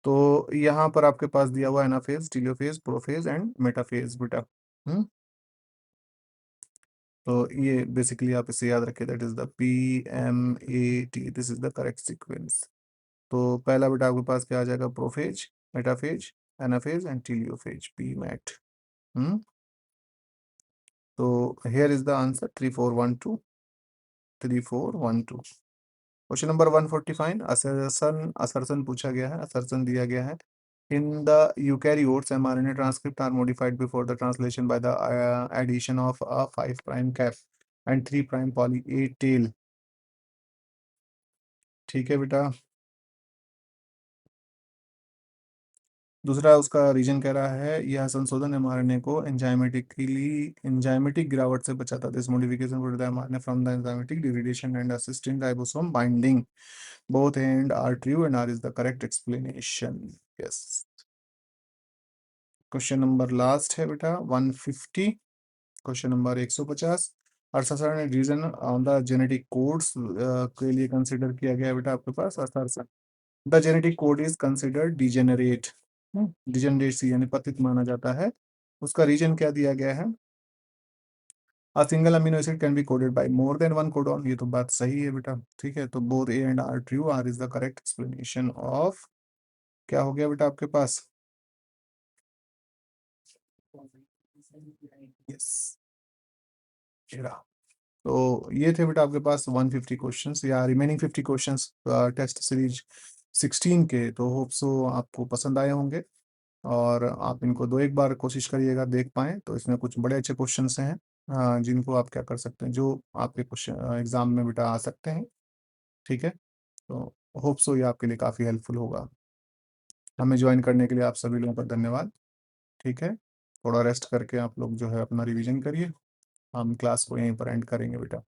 तो यहाँ पर आपके पास दिया हुआ है anaphase, telophase, prophase and metaphase बेटा। हम्म, तो ये बेसिकली आप इसे याद रखिए, that is the PMAT, this is the correct sequence. तो पहला बेटा आपके पास क्या आ जाएगा, prophase, metaphase, anaphase and telophase, PMAT। हम्म, तो here is the answer 3412, 3412। Question number 145, assertion, assertion पूछा गया है, असर्सन दिया गया है। In the eukaryotes, mRNA transcript are modified before the translation by the addition of a 5 prime cap and 3 prime poly A tail, ठीक है बेटा। दूसरा उसका रीजन कह रहा है, यह संशोधन एमआरएनए को एंजाइमेटिक गिरावट से बचाता। This modification protect the mRNA from the enzymatic degradation and assist in ribosome binding, both and are true and R is the correct explanation, yes। Question number last है बेटा 150, क्वेश्चन नंबर 150। अर्थशास्त्र ने reason on the genetic codes के लिए कंसिडर किया गया है बेटा आपके पास, अर्थशास्त्र, the genetic code is considered degenerate, degeneracy यानी पतित माना जाता है। उसका रीजन क्या दिया गया है, a single amino acid can be coded by more than one codon, ये तो बात सही है बेटा, ठीक है। तो both A and R true, R is the correct explanation of, क्या हो गया बेटा आपके पास, यस, तो ये थे बेटा आपके पास 150 क्वेश्चंस या रिमेनिंग 50 क्वेश्चंस टेस्ट सीरीज 16 के। तो होप सो आपको पसंद आए होंगे, और आप इनको दो एक बार कोशिश करिएगा देख पाएँ। तो इसमें कुछ बड़े अच्छे क्वेश्चंस हैं, जिनको आप क्या कर सकते हैं, जो आपके क्वेश्चन एग्जाम में बेटा आ सकते हैं, ठीक है। तो होप सो ये आपके लिए काफ़ी हेल्पफुल होगा। हमें ज्वाइन करने के लिए आप सभी लोगों का धन्यवाद, ठीक है। थोड़ा रेस्ट करके आप लोग जो है अपना रिवीजन करिए, हम क्लास को यहीं पर एंड करेंगे बेटा।